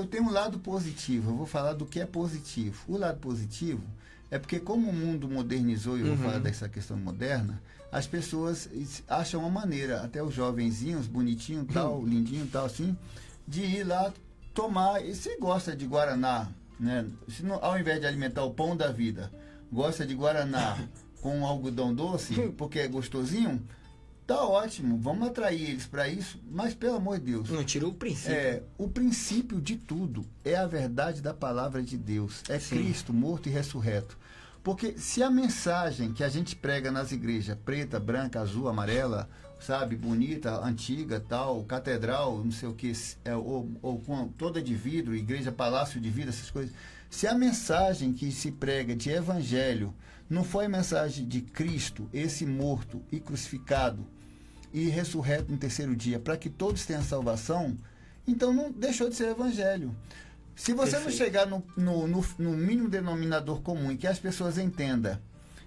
tenho um lado positivo, eu vou falar do que é positivo. O lado positivo é porque como o mundo modernizou, e eu vou falar dessa questão moderna, as pessoas acham uma maneira, até os jovenzinhos, bonitinho, tal, lindinho, tal, assim, de ir lá tomar, e se gosta de Guaraná, né? Se não, ao invés de alimentar o pão da vida, gosta de Guaraná com algodão doce, porque é gostosinho, tá ótimo, vamos atrair eles para isso, mas pelo amor de Deus. Não tira o princípio. O princípio de tudo é a verdade da palavra de Deus, é Cristo morto e ressurreto. Porque se a mensagem que a gente prega nas igrejas, preta, branca, azul, amarela, sabe, bonita, antiga, tal, catedral, não sei o que, ou com toda de vidro, igreja, palácio de vida, essas coisas, se a mensagem que se prega de evangelho não foi a mensagem de Cristo, esse morto e crucificado e ressurreto no terceiro dia, para que todos tenham salvação, então não deixou de ser evangelho. Se você não chegar no mínimo denominador comum e que as pessoas entendam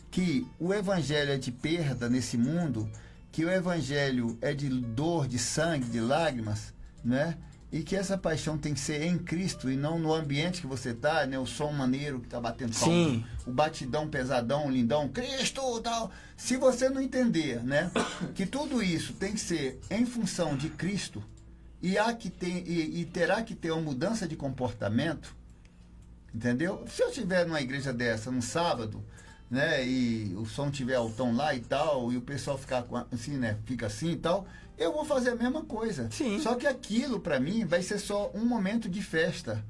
que o evangelho é de perda nesse mundo, que o evangelho é de dor, de sangue, de lágrimas, né? E que essa paixão tem que ser em Cristo e não no ambiente que você está, né? O som maneiro que está batendo palma, o batidão pesadão, lindão, Cristo, tal. Se você não entender, né? Que tudo isso tem que ser em função de Cristo, e terá que ter uma mudança de comportamento, entendeu? Se eu estiver numa igreja dessa, num sábado, né, e o som tiver altão lá e tal, e o pessoal ficar assim, né, fica assim e tal, eu vou fazer a mesma coisa. Sim. Só que aquilo, para mim, vai ser só um momento de festa.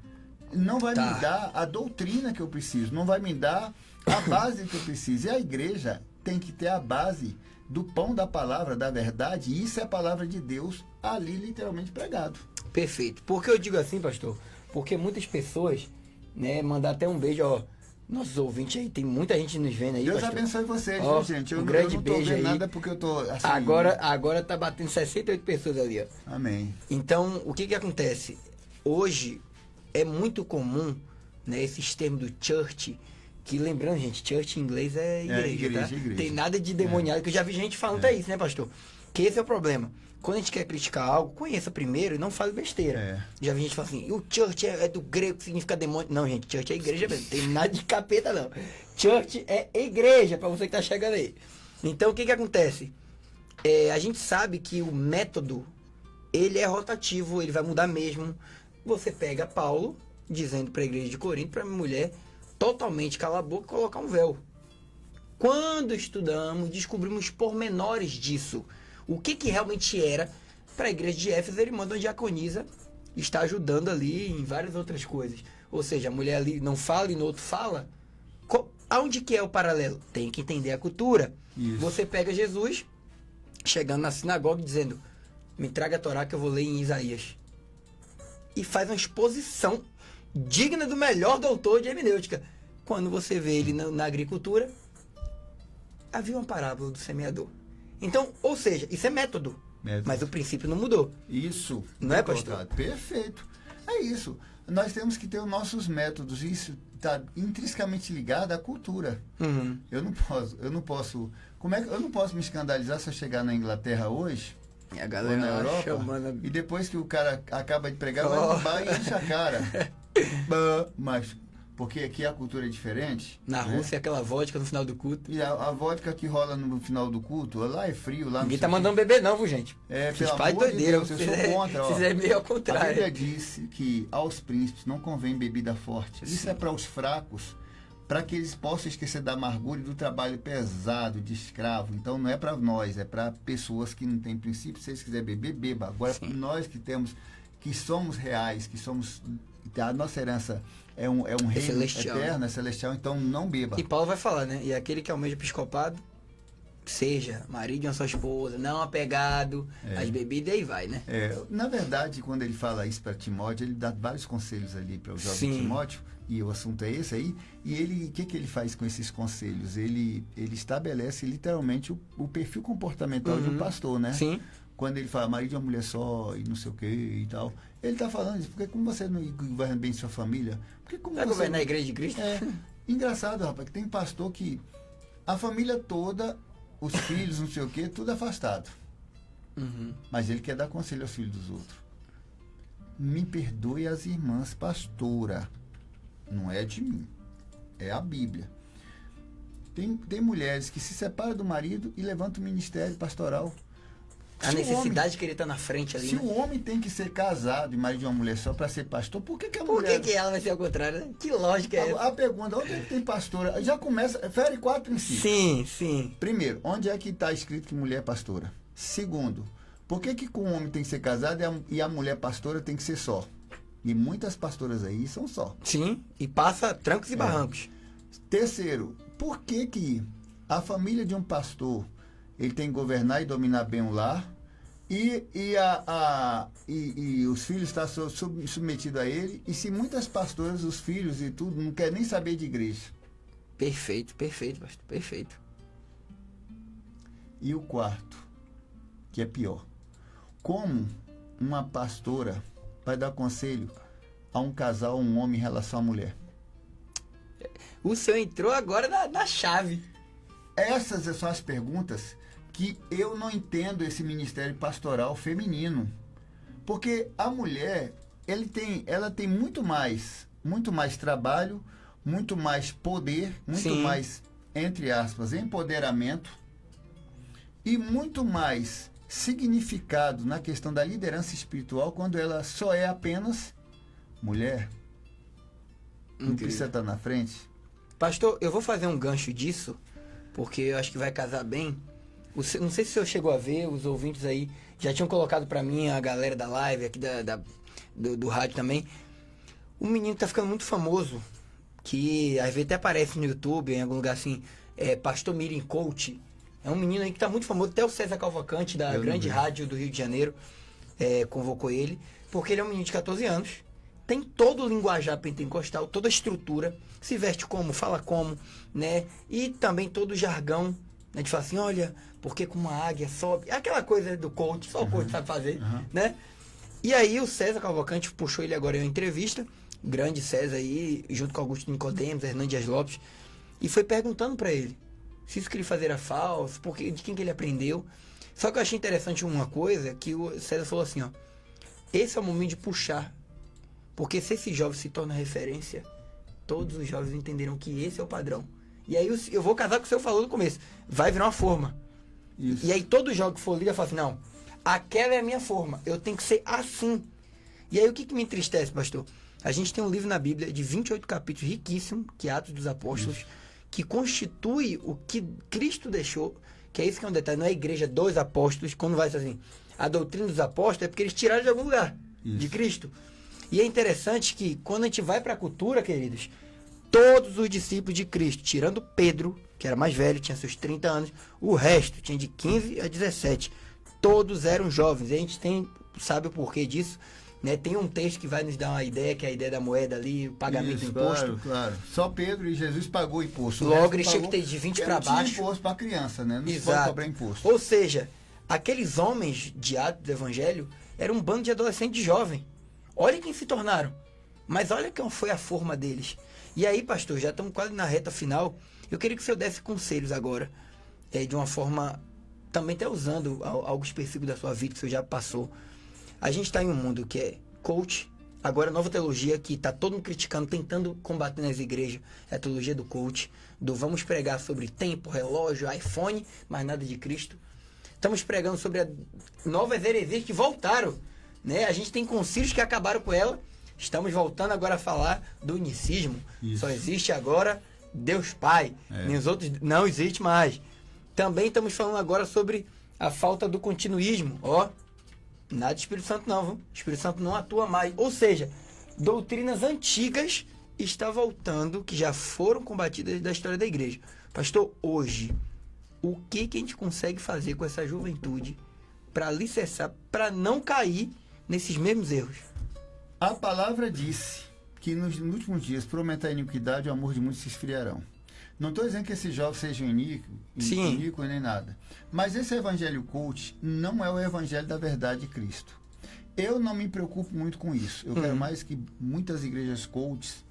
Não vai me dar a doutrina que eu preciso, não vai me dar a base que eu preciso. E a igreja tem que ter a base do pão da palavra, da verdade, e isso é a palavra de Deus ali literalmente pregado. Perfeito. Por que eu digo assim, pastor? Porque muitas pessoas, né, mandar até um beijo, ó, nossos ouvintes aí, tem muita gente nos vendo aí, Deus pastor. abençoe vocês, Ó, viu, gente? Eu um não grande tô beijo vendo aí. nada porque eu tô assim... Agora tá batendo 68 pessoas ali, ó. Amém. Então, o que acontece? Hoje é muito comum, né, esses termos do church, que lembrando, gente, church em inglês é igreja, tá? igreja. Tem nada de demoniado, que eu já vi gente falando até isso, né, pastor? Que esse é o problema. Quando a gente quer criticar algo, conheça primeiro e não fale besteira. Já vi gente falando assim, o church é do grego, que significa demônio. Não, gente, church é igreja mesmo, tem nada de capeta não. Church é igreja, pra você que tá chegando aí. Então, o que acontece? A gente sabe que o método, ele é rotativo, ele vai mudar mesmo. Você pega Paulo, dizendo para a igreja de Corinto, para a mulher, totalmente calar a boca e colocar um véu. Quando estudamos, descobrimos pormenores disso. O que realmente era. Para a igreja de Éfeso, ele manda uma diaconisa, está ajudando ali em várias outras coisas. Ou seja, a mulher ali não fala e no outro fala. Aonde que é o paralelo? Tem que entender a cultura. Isso. Você pega Jesus, chegando na sinagoga, dizendo, me traga a Torá que eu vou ler em Isaías. E faz uma exposição digna do melhor doutor de hermenêutica. Quando você vê ele na agricultura, havia uma parábola do semeador. Então, ou seja, isso é método. Mas o princípio não mudou. Isso. Não é, pastor? Perfeito. É isso. Nós temos que ter os nossos métodos. Isso está intrinsecamente ligado à cultura. Uhum. Eu não posso. Eu não posso me escandalizar se eu chegar na Inglaterra hoje, E a ou galera na lá Europa, chamando... e depois que o cara acaba de pregar, vai no bar e enche a cara. Mas, porque aqui a cultura é diferente. Na né? Rússia, aquela vodka no final do culto. E a vodka que rola no final do culto, lá é frio, lá Ninguém tá mandando beber não, viu, gente? pelo pais amor de doideira. Deus, eu sou contra. Ó. Vocês é meio ao A contrário. Bíblia disse que aos príncipes não convém bebida forte. Isso é para os fracos, para que eles possam esquecer da amargura e do trabalho pesado de escravo. Então não é para nós, é para pessoas que não têm princípio. Se eles quiserem beber, beba. Agora, nós que temos, que somos reais, que somos... A nossa herança é um reino celestial. eterno, é celestial, então não beba. E Paulo vai falar, né? E aquele que almeja episcopado, seja marido de uma sua esposa, não apegado às bebidas, e aí vai, né? Na verdade, quando ele fala isso para Timóteo, ele dá vários conselhos ali para o jovem Timóteo, e o assunto é esse aí, e ele, o que ele faz com esses conselhos? Ele estabelece literalmente o perfil comportamental de um pastor, né? Sim. Quando ele fala marido de uma mulher só e não sei o que e tal, ele está falando isso, porque como você não governa bem sua família, porque como Vai você governar a igreja de Cristo? Engraçado, rapaz, que tem pastor que a família toda, os filhos, não sei o que, tudo afastado. Mas ele quer dar conselho aos filhos dos outros. Me perdoe as irmãs pastora, não é de mim, é a Bíblia. Tem mulheres que se separam do marido e levantam o ministério pastoral. A necessidade de querer estar na frente ali, Se né? o homem tem que ser casado e marido de uma mulher só para ser pastor, por que a Por mulher... que ela vai ser ao contrário, né? Que lógica é essa? A pergunta, onde é que tem pastora? Já começa, fere 4 princípios. Sim, sim. Primeiro, onde é que está escrito que mulher é pastora? Segundo, por que com o homem tem que ser casado e a mulher pastora tem que ser só? E muitas pastoras aí são só. Sim, e passa trancos e barrancos. Terceiro, por que a família de um pastor ele tem que governar e dominar bem o lar e os filhos estão submetidos a ele, e se muitas pastoras, os filhos e tudo, não querem nem saber de igreja? Perfeito, pastor, perfeito. E o quarto, que é pior, como uma pastora vai dar conselho a um casal, um homem em relação à mulher? O senhor entrou agora na chave. Essas são as perguntas que eu não entendo esse ministério pastoral feminino. Porque a mulher, ela tem muito mais trabalho, muito mais poder, muito mais, entre aspas, empoderamento e muito mais significado na questão da liderança espiritual quando ela só é apenas mulher. Não precisa estar na frente. Pastor, eu vou fazer um gancho disso, porque eu acho que vai casar bem. Não sei se o senhor chegou a ver, os ouvintes aí já tinham colocado pra mim, a galera da live aqui do rádio também. Um menino que tá ficando muito famoso, que às vezes até aparece no YouTube, em algum lugar assim, Pastor Mirim Coach. É um menino aí que tá muito famoso, até o César Cavalcante, da grande rádio do Rio de Janeiro, convocou ele, porque ele é um menino de 14 anos, tem todo o linguajar pentecostal, toda a estrutura, se veste como, fala como, né? E também todo o jargão, né? De falar assim, olha, porque como a águia sobe, aquela coisa do coach, só o coach sabe fazer, né? E aí o César Cavalcante puxou ele agora em uma entrevista, grande César aí, junto com Augusto Nicodemos, Hernandes Dias Lopes, e foi perguntando pra ele se isso que ele fazia era falso, porque, de quem que ele aprendeu. Só que eu achei interessante uma coisa, que o César falou assim, ó, esse é o momento de puxar, porque se esse jovem se torna referência, todos os jovens entenderão que esse é o padrão. E aí eu vou casar com o que o senhor falou no começo, vai virar uma forma. Isso. E aí todo jovem que for líder fala assim, não, aquela é a minha forma, eu tenho que ser assim. E aí o que me entristece, pastor? A gente tem um livro na Bíblia de 28 capítulos, riquíssimo, que é Atos dos Apóstolos, que constitui o que Cristo deixou, que é isso que é um detalhe, não é a igreja dos apóstolos, quando vai assim, a doutrina dos apóstolos é porque eles tiraram de algum lugar, de Cristo. E é interessante que quando a gente vai para a cultura, queridos, todos os discípulos de Cristo, tirando Pedro, que era mais velho, tinha seus 30 anos, o resto tinha de 15 a 17, todos eram jovens. E a gente sabe o porquê disso, né? Tem um texto que vai nos dar uma ideia, que é a ideia da moeda ali, o pagamento do imposto. Claro. Só Pedro e Jesus pagou imposto. Logo eles tinham que ter de 20 para baixo. Tinha imposto para criança, né? Não se pode cobrar imposto. Ou seja, aqueles homens de Atos do Evangelho eram um bando de adolescentes jovens. Olha quem se tornaram. Mas olha qual foi a forma deles. E aí, pastor, já estamos quase na reta final. Eu queria que o senhor desse conselhos agora, de uma forma, também até usando algo específico da sua vida que o senhor já passou. A gente está em um mundo que é coach, agora nova teologia que está todo mundo criticando, tentando combater nas igrejas, é a teologia do coach, do vamos pregar sobre tempo, relógio, iPhone, mas nada de Cristo. Estamos pregando sobre novas heresias que voltaram, né? A gente tem concílios que acabaram com ela, estamos voltando agora a falar do unicismo. Isso. Só existe agora Deus Pai, nem os outros não existe mais. Também estamos falando agora sobre a falta do continuismo, nada de Espírito Santo não, viu? O Espírito Santo não atua mais. Ou seja, doutrinas antigas estão voltando, que já foram combatidas da história da igreja. Pastor, hoje, o que a gente consegue fazer com essa juventude para alicerçar, para não cair nesses mesmos erros? A palavra disse que nos últimos dias, por aumentar a iniquidade, o amor de muitos se esfriarão. Não estou dizendo que esses jovens sejam iníquos nem nada. Mas esse evangelho coach não é o evangelho da verdade de Cristo. Eu não me preocupo muito com isso. Eu quero mais que muitas igrejas coaches,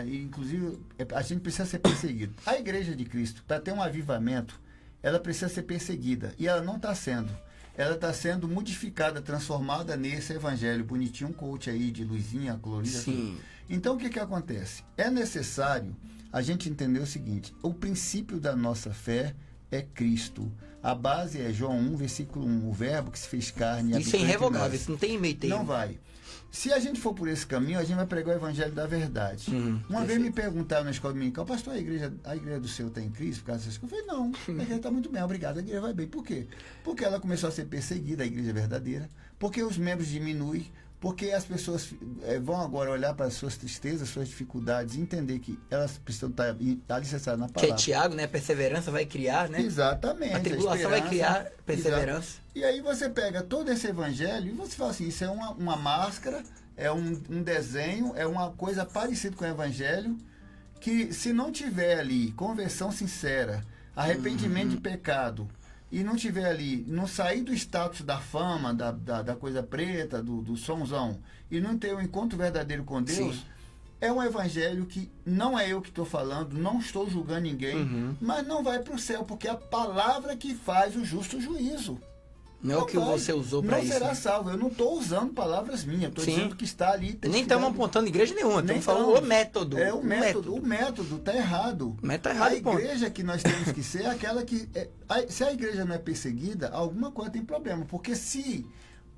inclusive, a gente precisa ser perseguido. A igreja de Cristo, para ter um avivamento, ela precisa ser perseguida. E ela não está sendo. Ela está sendo modificada, transformada nesse evangelho bonitinho, um coach aí de luzinha, colorida. Sim. Então, o que acontece? É necessário a gente entender o seguinte, o princípio da nossa fé é Cristo. A base é João 1, versículo 1, o verbo que se fez carne. Isso é irrevogável, isso não tem meio termo. Não vai. Se a gente for por esse caminho, a gente vai pregar o evangelho da verdade. Uma vez me perguntaram na escola dominical, pastor, a igreja do senhor está em crise por causa dessas coisas? Eu falei, não, a igreja está muito bem, obrigado, a igreja vai bem. Por quê? Porque ela começou a ser perseguida, a igreja verdadeira, porque os membros diminuem, porque as pessoas vão agora olhar para as suas tristezas, suas dificuldades, e entender que elas precisam estar alicerçadas na palavra. Que é Tiago, né? Perseverança vai criar, né? Exatamente. A tribulação vai criar perseverança. Exato. E aí você pega todo esse evangelho e você fala assim, isso é uma máscara, é um desenho, é uma coisa parecida com o evangelho, que se não tiver ali conversão sincera, arrependimento de pecado, e não tiver ali, não sair do status da fama, da coisa preta, do sonzão, e não ter um encontro verdadeiro com Deus, é um evangelho que não é eu que estou falando, não estou julgando ninguém, mas não vai para o céu, porque é a palavra que faz o justo juízo. Não é o que você usou para isso. Não será salvo. Eu não estou usando palavras minhas. Estou dizendo que está ali. Nem estamos apontando igreja nenhuma. Estamos falando o método. É o método. O método está errado. O método está errado. A igreja que nós temos que ser é aquela que... se a igreja não é perseguida, alguma coisa tem problema. Porque se...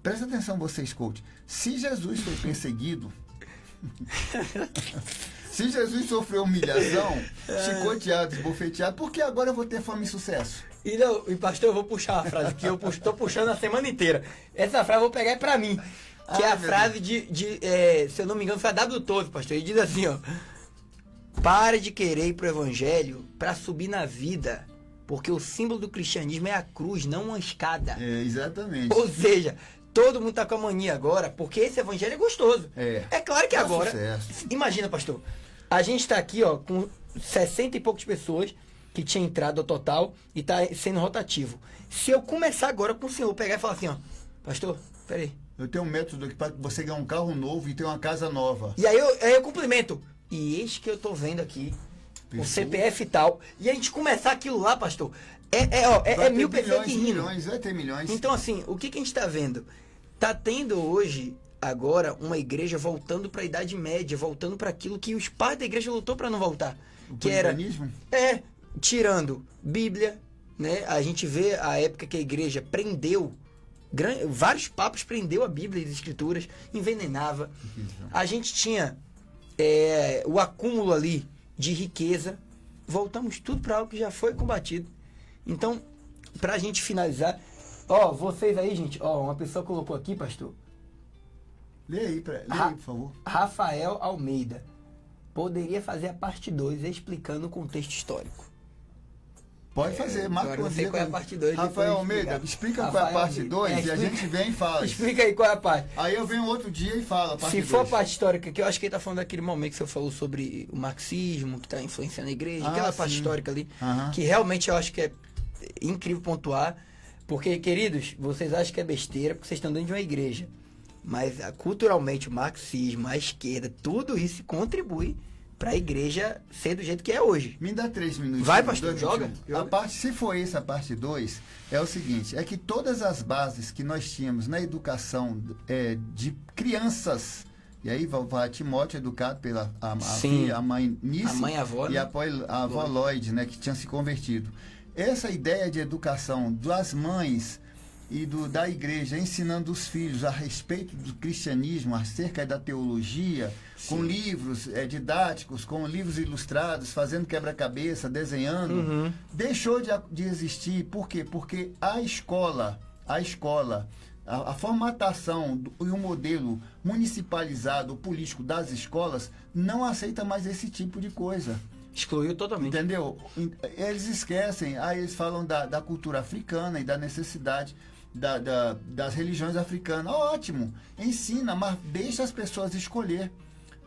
Presta atenção vocês, coach. Se Jesus foi perseguido... Se Jesus sofreu humilhação, chicoteado, esbofeteado, por que agora eu vou ter fama e sucesso? E pastor, eu vou puxar uma frase que eu tô puxando a semana inteira. Essa frase eu vou pegar pra mim. Que é a frase se eu não me engano, foi a W. Tozer, pastor. Ele diz assim, ó. Pare de querer ir pro evangelho pra subir na vida. Porque o símbolo do cristianismo é a cruz, não uma escada. Exatamente. Ou seja, todo mundo tá com a mania agora, porque esse evangelho é gostoso. É claro que agora... Sucesso. Imagina, pastor. A gente tá aqui, ó, com 60 e poucas pessoas que tinha entrado ao total e tá sendo rotativo. Se eu começar agora com o senhor, pegar e falar assim, ó, pastor, peraí. Eu tenho um método aqui para você ganhar um carro novo e ter uma casa nova. E aí eu cumprimento. E eis que eu tô vendo aqui o CPF e tal. E a gente começar aquilo lá, pastor, é mil pessoas rindo. Milhões, vai ter milhões. Então, assim, o que a gente tá vendo? Tá tendo hoje, agora, uma igreja voltando para a Idade Média, voltando para aquilo que os pais da igreja lutou para não voltar. O que era tirando Bíblia, né? A gente vê a época que a igreja prendeu, vários papas prendeu a Bíblia e as escrituras, envenenava. A gente tinha o acúmulo ali de riqueza. Voltamos tudo para algo que já foi combatido. Então, pra gente finalizar, vocês aí, gente, uma pessoa colocou aqui, pastor. Lê aí, por favor. Rafael Almeida. Poderia fazer a parte 2 explicando o contexto histórico. Pode fazer, marca agora não sei qual é a parte 2. Rafael Almeida, explica qual é a parte 2 e a gente vem e fala. Explica aí qual é a parte. Aí eu venho outro dia e falo a parte 2. Se for a parte histórica, que eu acho que ele tá falando daquele momento que você falou sobre o marxismo, que tá influenciando a igreja, aquela parte histórica ali, que realmente eu acho que é incrível pontuar, porque, queridos, vocês acham que é besteira porque vocês estão dentro de uma igreja, mas culturalmente o marxismo, a esquerda, tudo isso contribui para a igreja ser do jeito que é hoje. Me dá 3 minutos. Vai, pastor, joga. Se for essa a parte 2, é o seguinte, é que todas as bases que nós tínhamos na educação de crianças, e aí vai Timóteo educado pela a mãe Nice, a mãe avó, e a avó Lloyd, né, que tinha se convertido. Essa ideia de educação das mães e da igreja ensinando os filhos a respeito do cristianismo, acerca da teologia, com livros didáticos, com livros ilustrados, fazendo quebra-cabeça, desenhando, deixou de existir. Por quê? Porque a escola, a formatação e o modelo municipalizado, político das escolas não aceita mais esse tipo de coisa. Excluiu totalmente. Entendeu? Eles esquecem, aí eles falam da cultura africana e da necessidade das religiões africanas. Ótimo, ensina, mas deixa as pessoas escolher.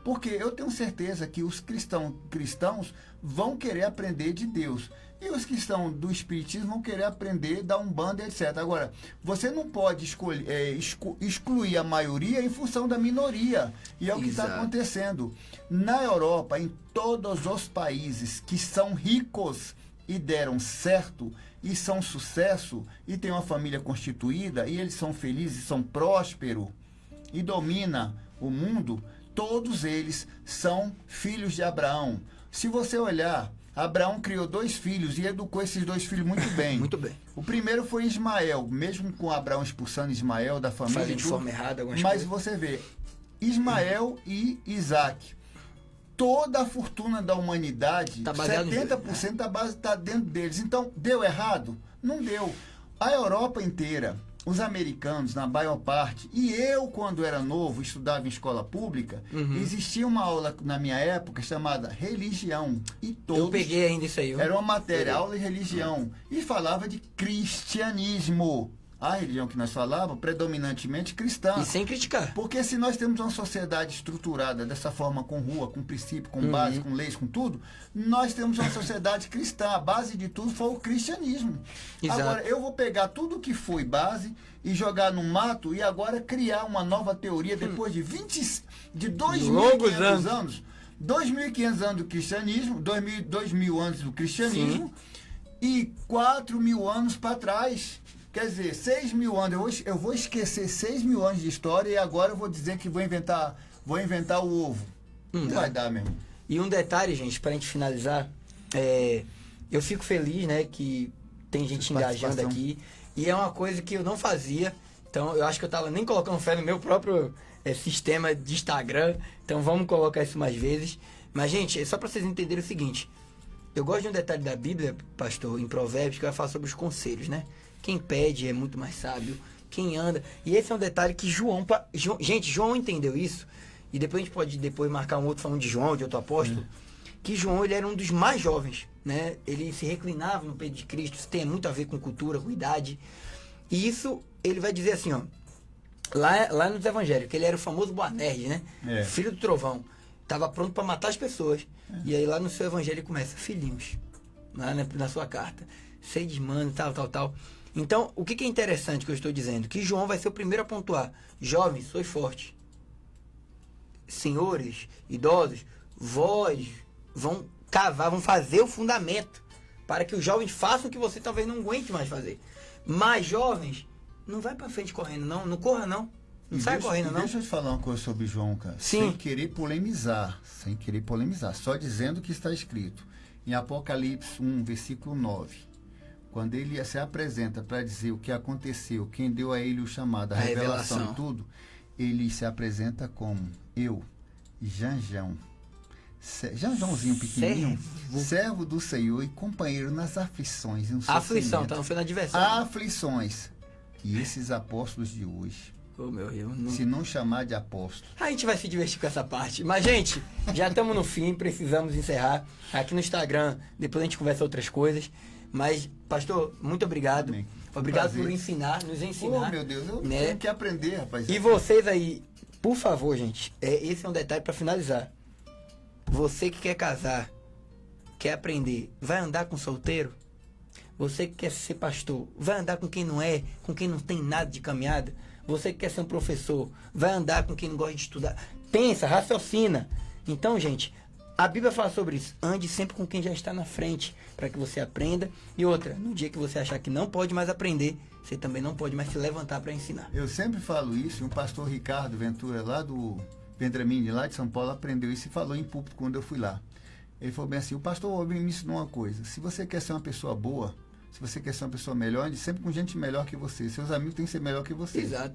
Porque eu tenho certeza que os cristãos vão querer aprender de Deus. E os cristãos do Espiritismo vão querer aprender da Umbanda, etc. Agora, você não pode excluir a maioria em função da minoria. E é o que está acontecendo. Na Europa, em todos os países que são ricos e deram certo, e são sucesso, e têm uma família constituída, e eles são felizes, são prósperos, e domina o mundo, todos eles são filhos de Abraão. Se você olhar, Abraão criou 2 filhos e educou esses 2 filhos muito bem. Muito bem. O primeiro foi Ismael, mesmo com Abraão expulsando Ismael da família. Fazendo de forma errada algumas mas coisas. Você vê, Ismael e Isaac, toda a fortuna da humanidade, 70% da base está dentro deles. Então, deu errado? Não deu. A Europa inteira, os americanos, na maior parte, e eu, quando era novo, estudava em escola pública, existia uma aula na minha época chamada Religião. E todos, eu peguei ainda isso aí. Era uma matéria, aula de religião. E falava de cristianismo. A religião que nós falávamos, predominantemente cristã. E sem criticar. Porque se nós temos uma sociedade estruturada dessa forma, com rua, com princípio, com base, com leis, com tudo, nós temos uma sociedade cristã. A base de tudo foi o cristianismo. Exato. Agora, eu vou pegar tudo que foi base e jogar no mato e agora criar uma nova teoria depois de 2.500 anos. 2.500 anos do cristianismo, 2.000 anos do cristianismo e 4.000 anos para trás. Quer dizer, 6.000 anos, eu vou esquecer 6.000 anos de história e agora eu vou dizer que vou inventar o ovo. Não vai dar mesmo. E um detalhe, gente, pra gente finalizar, eu fico feliz, né, que tem gente engajando aqui, e é uma coisa que eu não fazia, então eu acho que eu tava nem colocando fé no meu próprio sistema de Instagram, então vamos colocar isso mais vezes. Mas, gente, é só para vocês entenderem o seguinte. Eu gosto de um detalhe da Bíblia, pastor, em Provérbios, que vai falar sobre os conselhos, né? Quem pede é muito mais sábio, quem anda... E esse é um detalhe que gente, João entendeu isso, e depois a gente pode marcar um outro falando de João, de outro apóstolo, que João, ele era um dos mais jovens, né? Ele se reclinava no peito de Cristo, isso tem muito a ver com cultura, com idade. E isso, ele vai dizer assim, ó, lá nos evangelhos, que ele era o famoso Boanerges, né? Filho do trovão. Estava pronto para matar as pessoas. E aí lá no seu evangelho ele começa, filhinhos, na sua carta. Seis manos, tal. Então, o que é interessante que eu estou dizendo? Que João vai ser o primeiro a pontuar. Jovens, sois fortes. Senhores, idosos, vós vão cavar, vão fazer o fundamento para que os jovens façam o que você talvez não aguente mais fazer. Mas jovens, não vai para frente correndo, não corra não. Não sai correndo, não. Deixa eu te falar uma coisa sobre João, cara. Sim. Sem querer polemizar. Só dizendo o que está escrito. Em Apocalipse 1, versículo 9. Quando ele se apresenta para dizer o que aconteceu, quem deu a ele o chamado, a revelação e tudo, ele se apresenta como eu, Janjãozinho pequenininho, servo do Senhor e companheiro nas aflições. Aflição, tá? Não foi na adversário. Aflições. E esses apóstolos de hoje, meu Deus, se não chamar de apóstolo. A gente vai se divertir com essa parte. Mas, gente, já estamos no fim, precisamos encerrar. Aqui no Instagram, depois a gente conversa outras coisas. Mas, pastor, muito obrigado. Amém. Obrigado por nos ensinar. Oh, meu Deus, eu tenho que aprender, rapaz. E vocês aí, por favor, gente, esse é um detalhe para finalizar. Você que quer casar, quer aprender, vai andar com solteiro? Você que quer ser pastor, vai andar com quem não é, com quem não tem nada de caminhada? Você que quer ser um professor, vai andar com quem não gosta de estudar? Pensa, raciocina. Então, gente, a Bíblia fala sobre isso. Ande sempre com quem já está na frente, para que você aprenda. E outra, no dia que você achar que não pode mais aprender, você também não pode mais se levantar para ensinar. Eu sempre falo isso, e o pastor Ricardo Ventura, lá do Vendramini, lá de São Paulo, aprendeu isso e falou em púlpito quando eu fui lá. Ele falou bem assim, o pastor me ensinou uma coisa, se você quer ser uma pessoa boa, se você quer ser uma pessoa melhor, ande sempre com gente melhor que você. Seus amigos têm que ser melhor que você. Exato.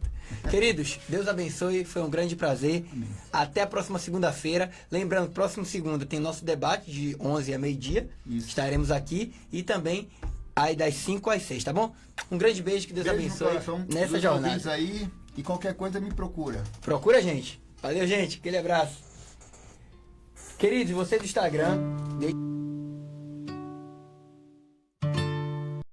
Queridos, Deus abençoe, foi um grande prazer. Amém. Até a próxima segunda-feira. Lembrando, próxima segunda tem nosso debate de 11 a meio-dia. Estaremos aqui e também aí das 5 às 6, tá bom? Um grande beijo, que Deus abençoe nessa jornada. Aí, e qualquer coisa me procura. Procura a gente. Valeu, gente. Aquele abraço. Queridos, você do Instagram...